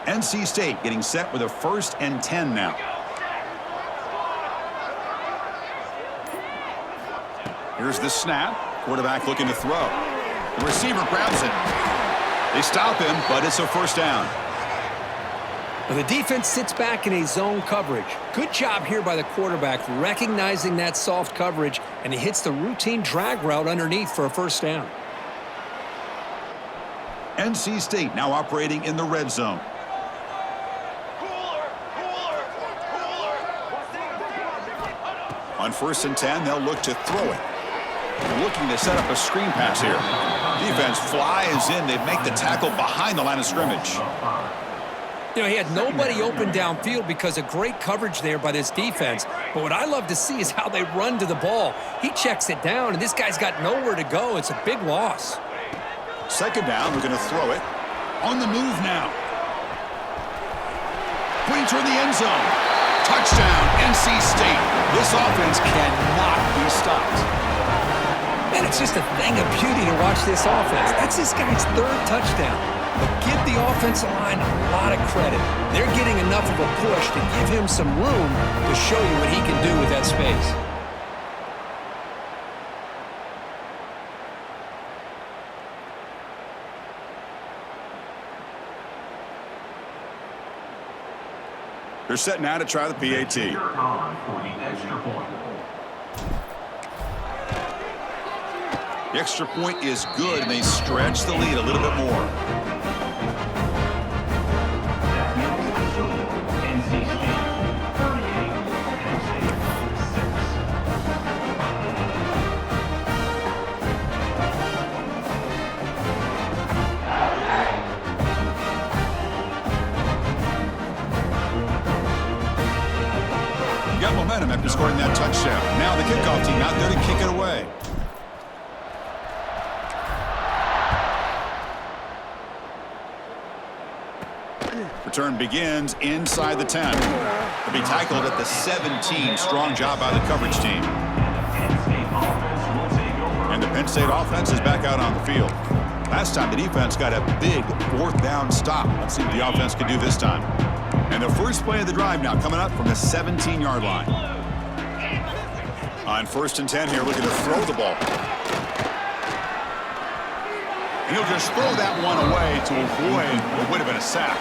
NC State getting set with a 1st and 10 now. Here's the snap. Quarterback looking to throw. The receiver grabs it. They stop him, but it's a 1st down. Well, the defense sits back in a zone coverage. Good job here by the quarterback, recognizing that soft coverage, and he hits the routine drag route underneath for a first down. NC State now operating in the red zone. On 1st and 10, they'll look to throw it. They're looking to set up a screen pass here. Defense flies in. They make the tackle behind the line of scrimmage. You know, he had nobody open downfield because of great coverage there by this defense. But what I love to see is how they run to the ball. He checks it down, and this guy's got nowhere to go. It's a big loss. 2nd down, we're going to throw it. On the move now. Pointing toward the end zone. Touchdown, NC State. This offense cannot be stopped. Man, it's just a thing of beauty to watch this offense. That's this guy's 3rd touchdown. But give the offensive line a lot of credit. They're getting enough of a push to give him some room to show you what he can do with that space. They're set now to try the PAT. The extra point is good, and they stretch the lead a little bit more. Got momentum after scoring that touchdown. Now the kickoff team out there to kick it away. Return begins inside the 10. They'll be tackled at the 17. Strong job by the coverage team. And the Penn State offense is back out on the field. Last time the defense got a big 4th down stop. Let's see what the offense can do this time. And the first play of the drive now coming up from the 17-yard line. On 1st and 10 here, looking to throw the ball. And he'll just throw that one away to avoid what would have been a sack.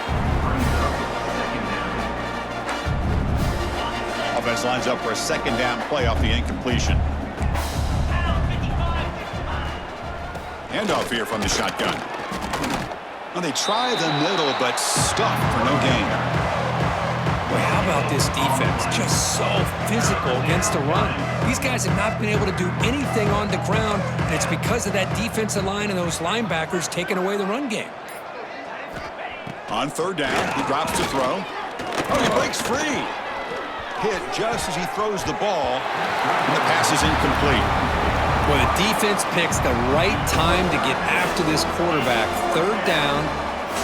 Offense lines up for a 2nd down play off the incompletion. Handoff here from the shotgun. Well, they try the middle, but stuck for no gain. Boy, how about this defense? Just so physical against the run. These guys have not been able to do anything on the ground, and it's because of that defensive line and those linebackers taking away the run game. On 3rd down, he drops to throw. Oh, he breaks free. Hit just as he throws the ball, and the pass is incomplete. Well, the defense picks the right time to get after this quarterback. 3rd down,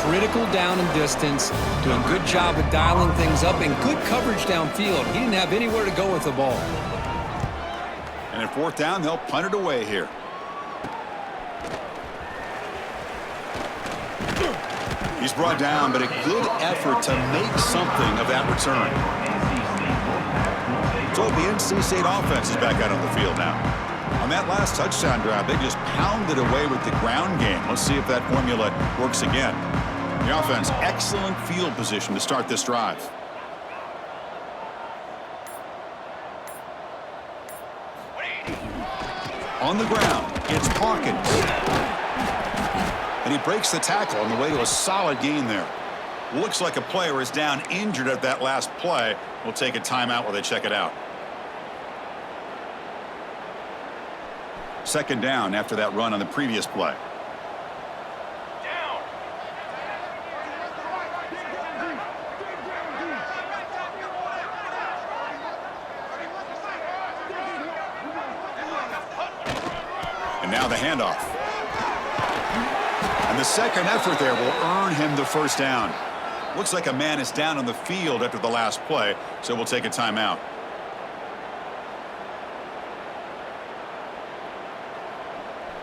critical down and distance, doing a good job of dialing things up, and good coverage downfield. He didn't have anywhere to go with the ball. And at 4th down, they'll punt it away here. He's brought down, but a good effort to make something of that return. So the NC State offense is back out on the field now. On that last touchdown drive, they just pounded away with the ground game. Let's see if that formula works again. The offense, excellent field position to start this drive. On the ground, it's Hawkins. And he breaks the tackle on the way to a solid gain there. Looks like a player is down injured at that last play. We'll take a timeout while they check it out. 2nd down after that run on the previous play. Down. And now the handoff. And the second effort there will earn him the 1st down. Looks like a man is down on the field after the last play, so we'll take a timeout.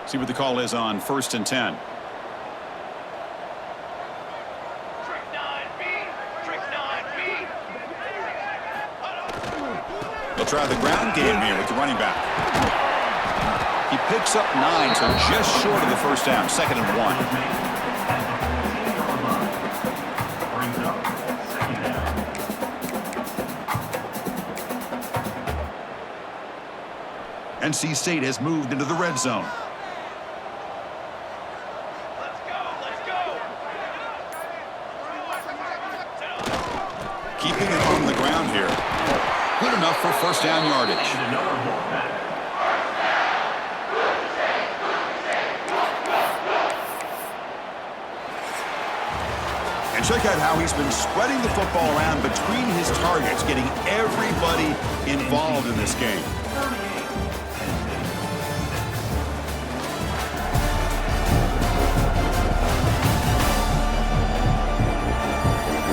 See what the call is on 1st and 10. Trick 9B. Trick 9B. They'll try the ground game here with the running back. He picks up 9, so just short of the 1st down. 2nd and 1. NC State has moved into the red zone. Let's go. Keeping it on the ground here. Good enough for first down yardage. And check out how he's been spreading the football around between his targets, getting everybody involved in this game.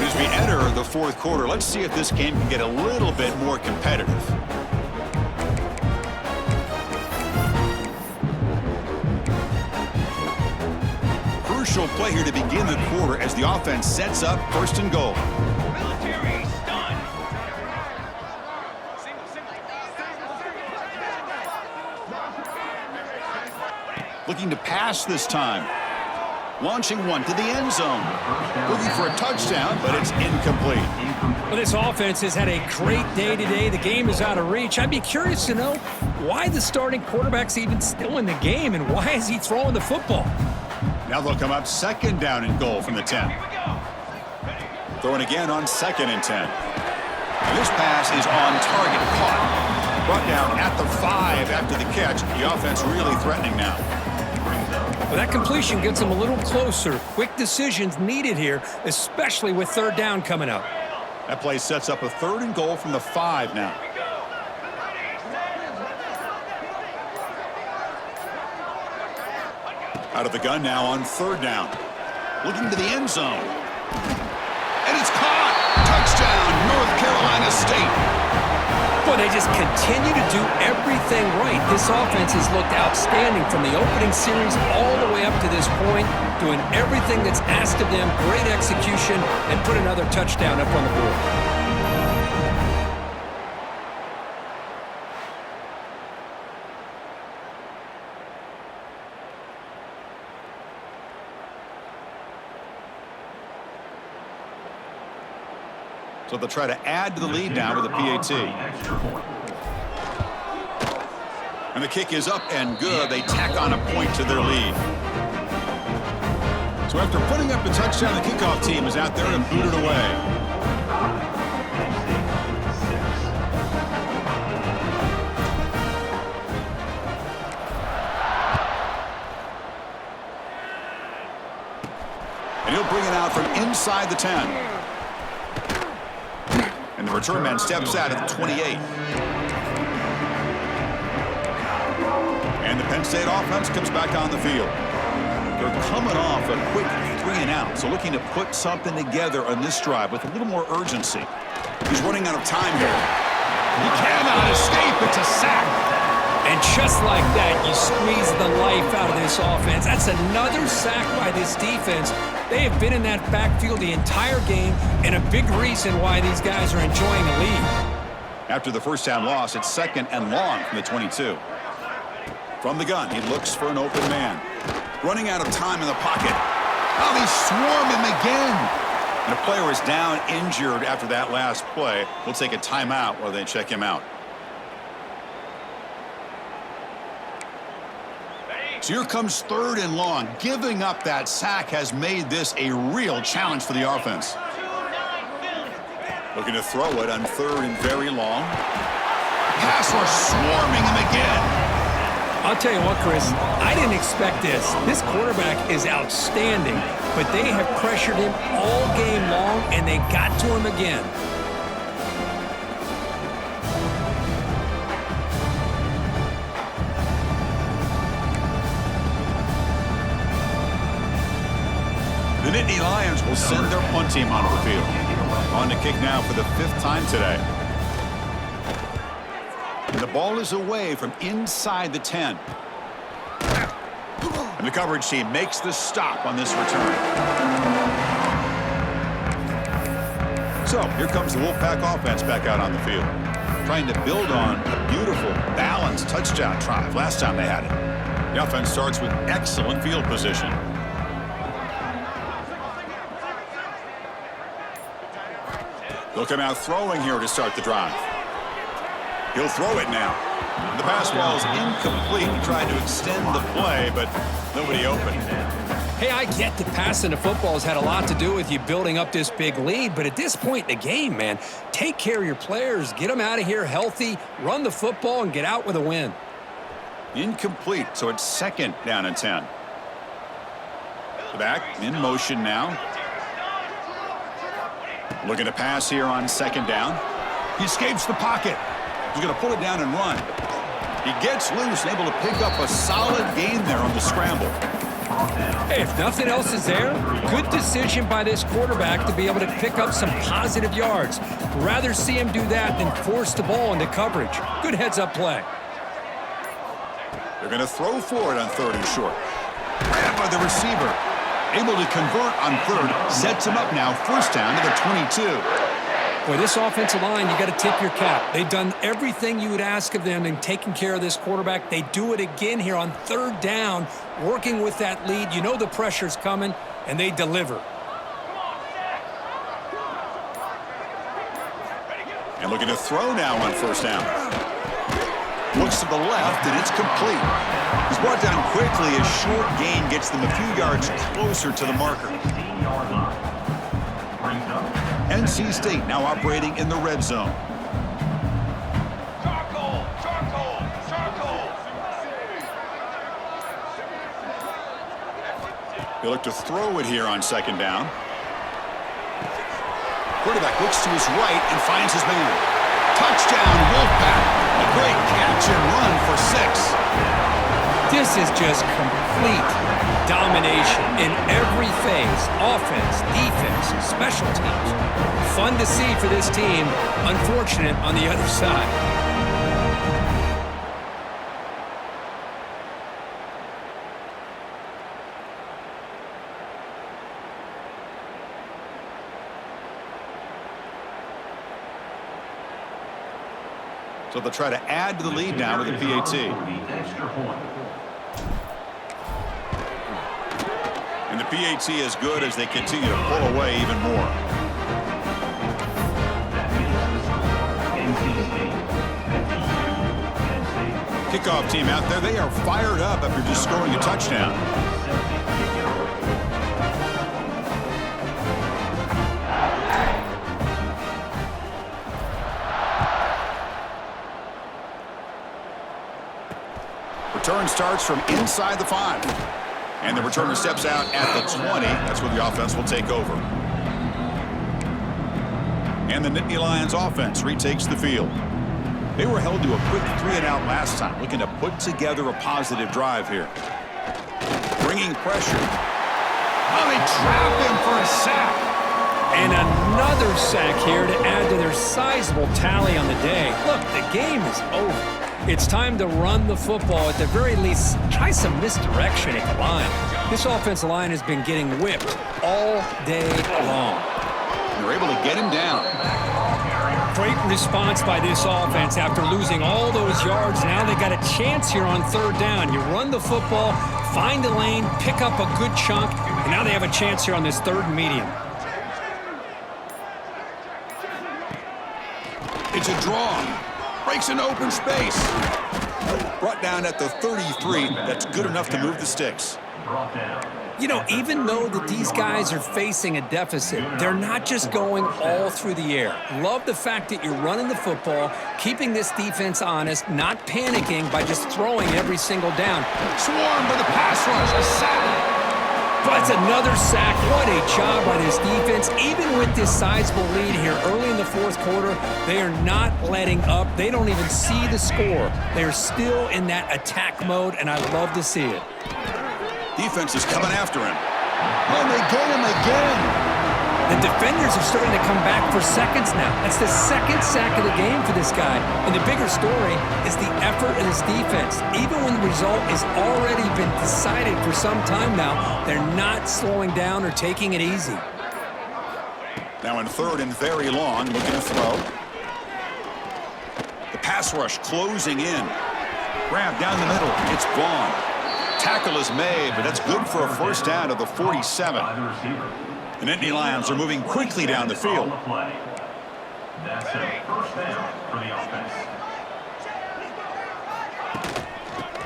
As we enter the fourth quarter, let's see if this game can get a little bit more competitive. Crucial play here to begin the quarter as the offense sets up first and goal. Military stun. Looking to pass this time. Launching one to the end zone. Looking for a touchdown, but it's incomplete. Well, this offense has had a great day today. The game is out of reach. I'd be curious to know why the starting quarterback's even still in the game and why is he throwing the football? Now they'll come up second down and goal from the 10. Throwing again on 2nd and 10. And this pass is on target, caught. Brought down at the 5 after the catch. The offense really threatening now. Well, that completion gets them a little closer. Quick decisions needed here, especially with third down coming up. That play sets up a 3rd and goal from the 5 now. Out of the gun now on 3rd down. Looking to the end zone. And it's caught! Touchdown, North Carolina State. Boy, they just continue to do everything right. This offense has looked outstanding from the opening series all the way up to this point, doing everything that's asked of them, great execution, and put another touchdown up on the board. So they'll try to add to the lead now with a PAT. And the kick is up and good. They tack on a point to their lead. So after putting up the touchdown, the kickoff team is out there and boot it away. And he'll bring it out from inside the 10. And the return man steps out at the 28. And the Penn State offense comes back on the field. They're coming off a quick 3 and out, so looking to put something together on this drive with a little more urgency. He's running out of time here. He cannot escape. It's a sack. And just like that, you squeeze the life out of this offense. That's another sack by this defense. They have been in that backfield the entire game, and a big reason why these guys are enjoying the lead. After the first down loss, it's 2nd and long from the 22. From the gun, he looks for an open man. Running out of time in the pocket. Oh, they swarm him again. And a player is down injured after that last play. We'll take a timeout while they check him out. So here comes 3rd and long. Giving up that sack has made this a real challenge for the offense. Looking to throw it on 3rd and very long. Pass rush swarming him again. I'll tell you what, Chris, I didn't expect this. This quarterback is outstanding, but they have pressured him all game long, and they got to him again. The Nittany Lions will send their punt team onto the field. On to kick now for the 5th time today. And the ball is away from inside the 10. And the coverage team makes the stop on this return. So here comes the Wolfpack offense back out on the field, trying to build on a beautiful, balanced touchdown drive last time they had it. The offense starts with excellent field position. They'll come out throwing here to start the drive. He'll throw it now. The pass ball is incomplete. He tried to extend the play, but nobody open. Hey, I get that passing the football has had a lot to do with you building up this big lead, but at this point in the game, man, take care of your players, get them out of here healthy, run the football, and get out with a win. Incomplete, so it's 2nd down and 10. The back in motion now. Looking to pass here on 2nd down. He escapes the pocket. He's going to pull it down and run. He gets loose and able to pick up a solid gain there on the scramble. Hey, if nothing else is there, good decision by this quarterback to be able to pick up some positive yards. Rather see him do that than force the ball into coverage. Good heads-up play. They're going to throw for it on 3rd and short. Grabbed by the receiver. Able to convert on 3rd. Sets him up now. 1st down to the 22. Boy, this offensive line, you got to tip your cap. They've done everything you would ask of them in taking care of this quarterback. They do it again here on 3rd down, working with that lead. You know the pressure's coming, and they deliver. And looking to throw now on 1st down. Looks to the left, and it's complete. He's brought down quickly. A short gain gets them a few yards closer to the marker. NC State now operating in the red zone. Charcoal! Charcoal! Charcoal! They look to throw it here on 2nd down. Quarterback looks to his right and finds his man. Touchdown, Wolfpack. A great catch and run for 6. This is just complete domination in every phase. Offense, defense, special teams. Fun to see for this team. Unfortunate on the other side. So they'll try to add to the lead now with a PAT. And the PAT is good as they continue to pull away even more. Kickoff team out there, they are fired up after just scoring a touchdown. Return starts from inside the 5. And the returner steps out at the 20. That's where the offense will take over. And the Nittany Lions offense retakes the field. They were held to a quick 3-and-out last time, looking to put together a positive drive here. Bringing pressure. Oh, they trap him for a sack. And another sack here to add to their sizable tally on the day. Look, the game is over. It's time to run the football. At the very least, try some misdirection at the line. This offensive line has been getting whipped all day long. They're able to get him down. Great response by this offense after losing all those yards. Now they got a chance here on 3rd down. You run the football, find a lane, pick up a good chunk, and now they have a chance here on this 3rd and medium. It's a draw. Breaks an open space. Brought down at the 33. That's good enough to move the sticks. You know, even though that these guys are facing a deficit, they're not just going all through the air. Love the fact that you're running the football, keeping this defense honest, not panicking by just throwing every single down. Swarmed by the pass rush. A sack. But it's another sack. What a job by this defense. Even with this sizable lead here early in the 4th quarter, they are not letting up. They don't even see the score. They're still in that attack mode, and I love to see it. Defense is coming after him. Oh, they get him again. The defenders are starting to come back for seconds now. That's the 2nd sack of the game for this guy. And the bigger story is the effort of this defense. Even when the result has already been decided for some time now, they're not slowing down or taking it easy. Now in 3rd and very long, looking to throw. The pass rush closing in. Grab down the middle. It's Vaughn. Tackle is made, but that's good for a 1st down to the 47. The Nittany Lions are moving quickly down the field. That's a 1st down for the offense.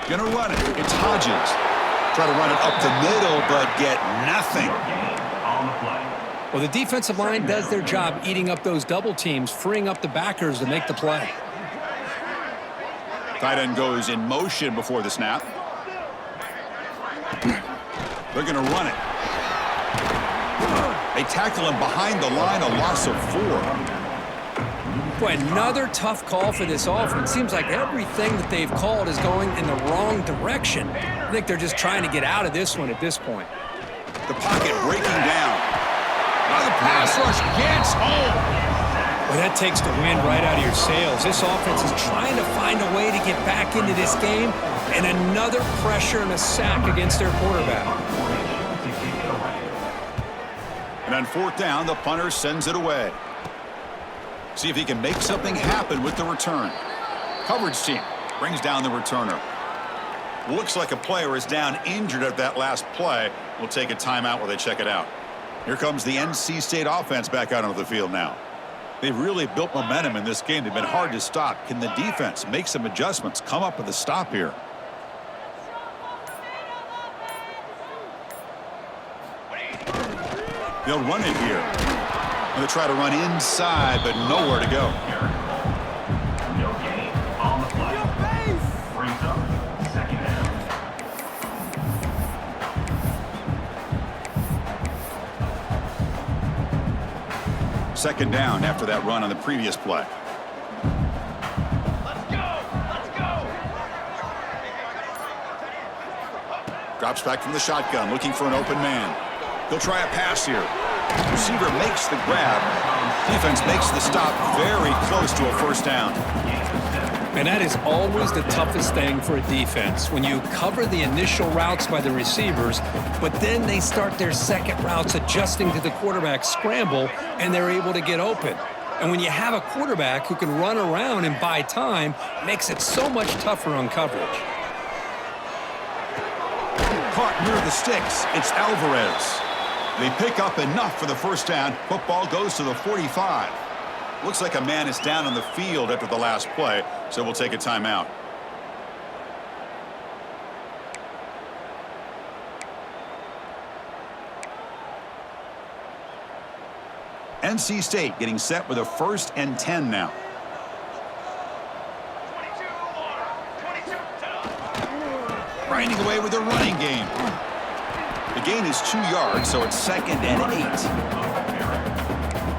Gonna run it. It's Hodges. Try to run it up the middle, but get nothing. Well, the defensive line does their job eating up those double teams, freeing up the backers to make the play. Tight end goes in motion before the snap. They're going to run it. They tackle him behind the line, a loss of 4. Boy, another tough call for this offense. Seems like everything that they've called is going in the wrong direction. I think they're just trying to get out of this one at this point. The pocket breaking down. Now the pass rush gets home. Well, that takes the wind right out of your sails. This offense is trying to find a way to get back into this game, and another pressure and a sack against their quarterback. And on 4th down, the punter sends it away. See if he can make something happen with the return. Coverage team brings down the returner. Looks like a player is down injured at that last play. We'll take a timeout while they check it out. Here comes the NC State offense back out onto the field now. They've really built momentum in this game. They've been hard to stop. Can the defense make some adjustments, come up with a stop here? They'll run it here. They'll try to run inside, but nowhere to go. Second down after that run on the previous play. Let's go! Let's go! Drops back from the shotgun, looking for an open man. He'll try a pass here. Receiver makes the grab. Defense makes the stop very close to a first down. And that is always the toughest thing for a defense, when you cover the initial routes by the receivers, but then they start their second routes adjusting to the quarterback scramble, and they're able to get open. And when you have a quarterback who can run around and buy time, it makes it so much tougher on coverage. Caught near the sticks. It's Alvarez. They pick up enough for the first down. Football goes to the 45. Looks like a man is down on the field after the last play, so we'll take a timeout. NC State getting set with a 1st and 10 now. 22, Grinding away with their running game. The gain is 2 yards, so it's 2nd and 8.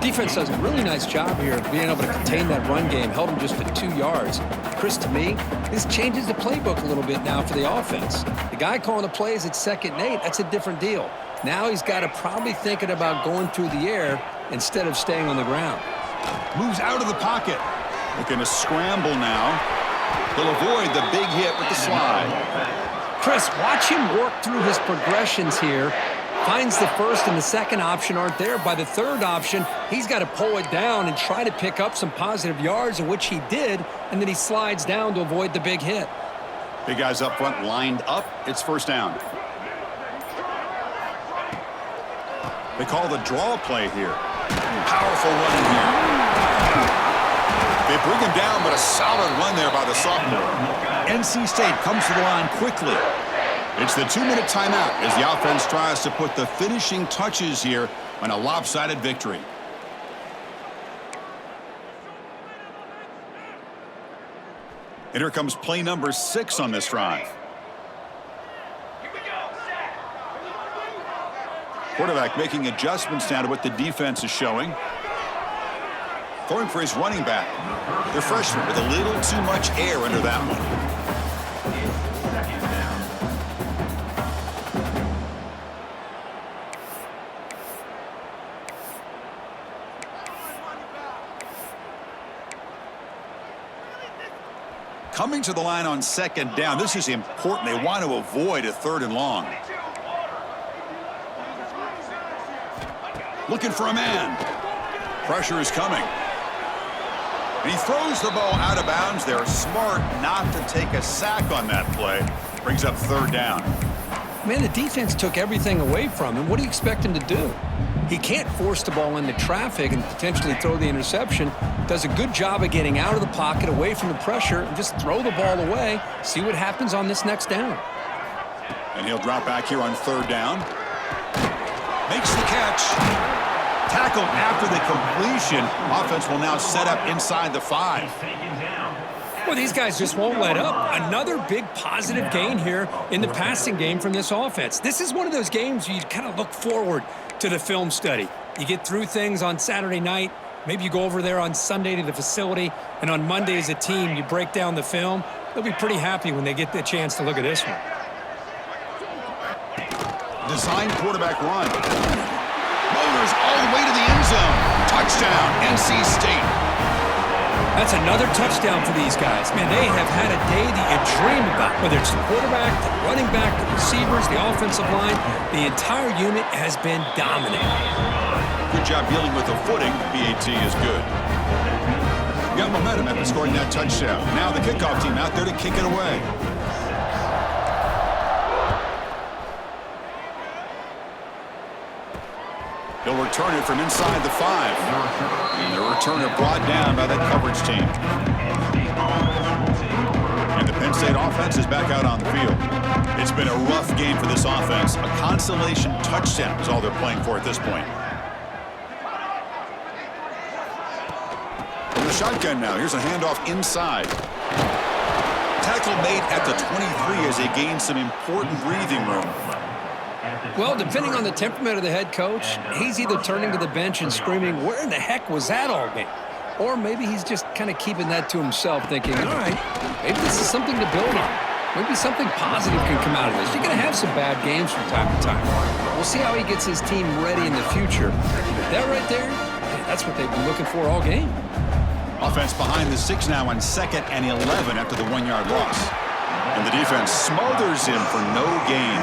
Defense does a really nice job here of being able to contain that run game, held them just at 2 yards. Chris, to me, this changes the playbook a little bit now for the offense. The guy calling the plays at 2nd and 8, that's a different deal. Now he's got to probably thinking about going through the air instead of staying on the ground. Moves out of the pocket. Looking to scramble now. He'll avoid the big hit with the slide. Chris, watch him work through his progressions here. Finds the first and the second option aren't there. By the third option, he's got to pull it down and try to pick up some positive yards, in which he did, and then he slides down to avoid the big hit. Big guys up front lined up. It's first down. They call the draw play here. Powerful run in here. They bring him down, but a solid run there by the sophomore. NC State comes to the line quickly. It's the 2-minute timeout as the offense tries to put the finishing touches here on a lopsided victory. And here comes play number 6 on this drive. Here we go. Set. Quarterback making adjustments now to what the defense is showing. Throwing for his running back. The freshman with a little too much air under that one. Coming to the line on 2nd down. This is important. They want to avoid a 3rd and long. Looking for a man. Pressure is coming. And he throws the ball out of bounds. They're smart not to take a sack on that play. Brings up 3rd down. Man, the defense took everything away from him. What do you expect him to do? He can't force the ball into traffic and potentially throw the interception. Does a good job of getting out of the pocket, away from the pressure, and just throw the ball away. See what happens on this next down. And he'll drop back here on 3rd down. Makes the catch. Tackled after the completion. Offense will now set up inside the 5. Well, these guys just won't let up. Another big positive gain here in the passing game from this offense. This is one of those games you kind of look forward to the film study. You get through things on Saturday night. Maybe you go over there on Sunday to the facility, and on Monday as a team, you break down the film. They'll be pretty happy when they get the chance to look at this one. Design quarterback run. Motors all the way to the end zone. Touchdown, NC State. That's another touchdown for these guys. Man, they have had a day that you dream about. Whether it's the quarterback, the running back, the receivers, the offensive line, the entire unit has been dominant. Good job dealing with the footing. BAT is good. Got momentum after scoring that touchdown. Now the kickoff team out there to kick it away. He'll return it from inside the 5. And the returner brought down by that coverage team. And the Penn State offense is back out on the field. It's been a rough game for this offense. A consolation touchdown is all they're playing for at this point. From the shotgun now, here's a handoff inside. Tackle made at the 23 as they gain some important breathing room. Well, depending on the temperament of the head coach, he's either turning to the bench and screaming, where in the heck was that all game? Or maybe he's just kind of keeping that to himself, thinking, all right, maybe this is something to build on. Maybe something positive can come out of this. You're going to have some bad games from time to time. We'll see how he gets his team ready in the future. But that right there, that's what they've been looking for all game. Offense behind the 6 now on 2nd and 11 after the 1-yard loss. And the defense smothers him for no gain.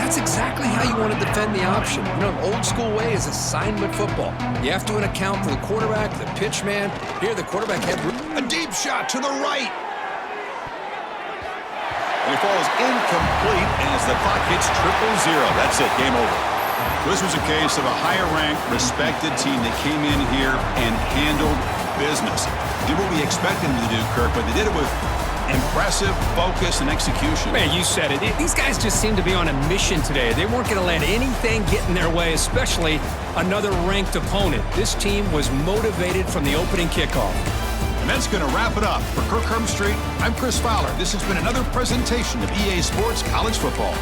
That's exactly how you want to defend the option. You know, an old-school way is assignment football. You have to account for the quarterback, the pitch man. Here, the quarterback had a deep shot to the right. And he falls incomplete as the clock hits 0-0. That's it, game over. This was a case of a higher-ranked, respected team that came in here and handled business. Did what we expected them to do, Kirk, but they did it with impressive focus and execution. Man, you said it. These guys just seem to be on a mission today. They weren't going to let anything get in their way, especially another ranked opponent. This team was motivated from the opening kickoff. And that's going to wrap it up. For Kirk Herbstreit, I'm Chris Fowler. This has been another presentation of EA Sports College Football.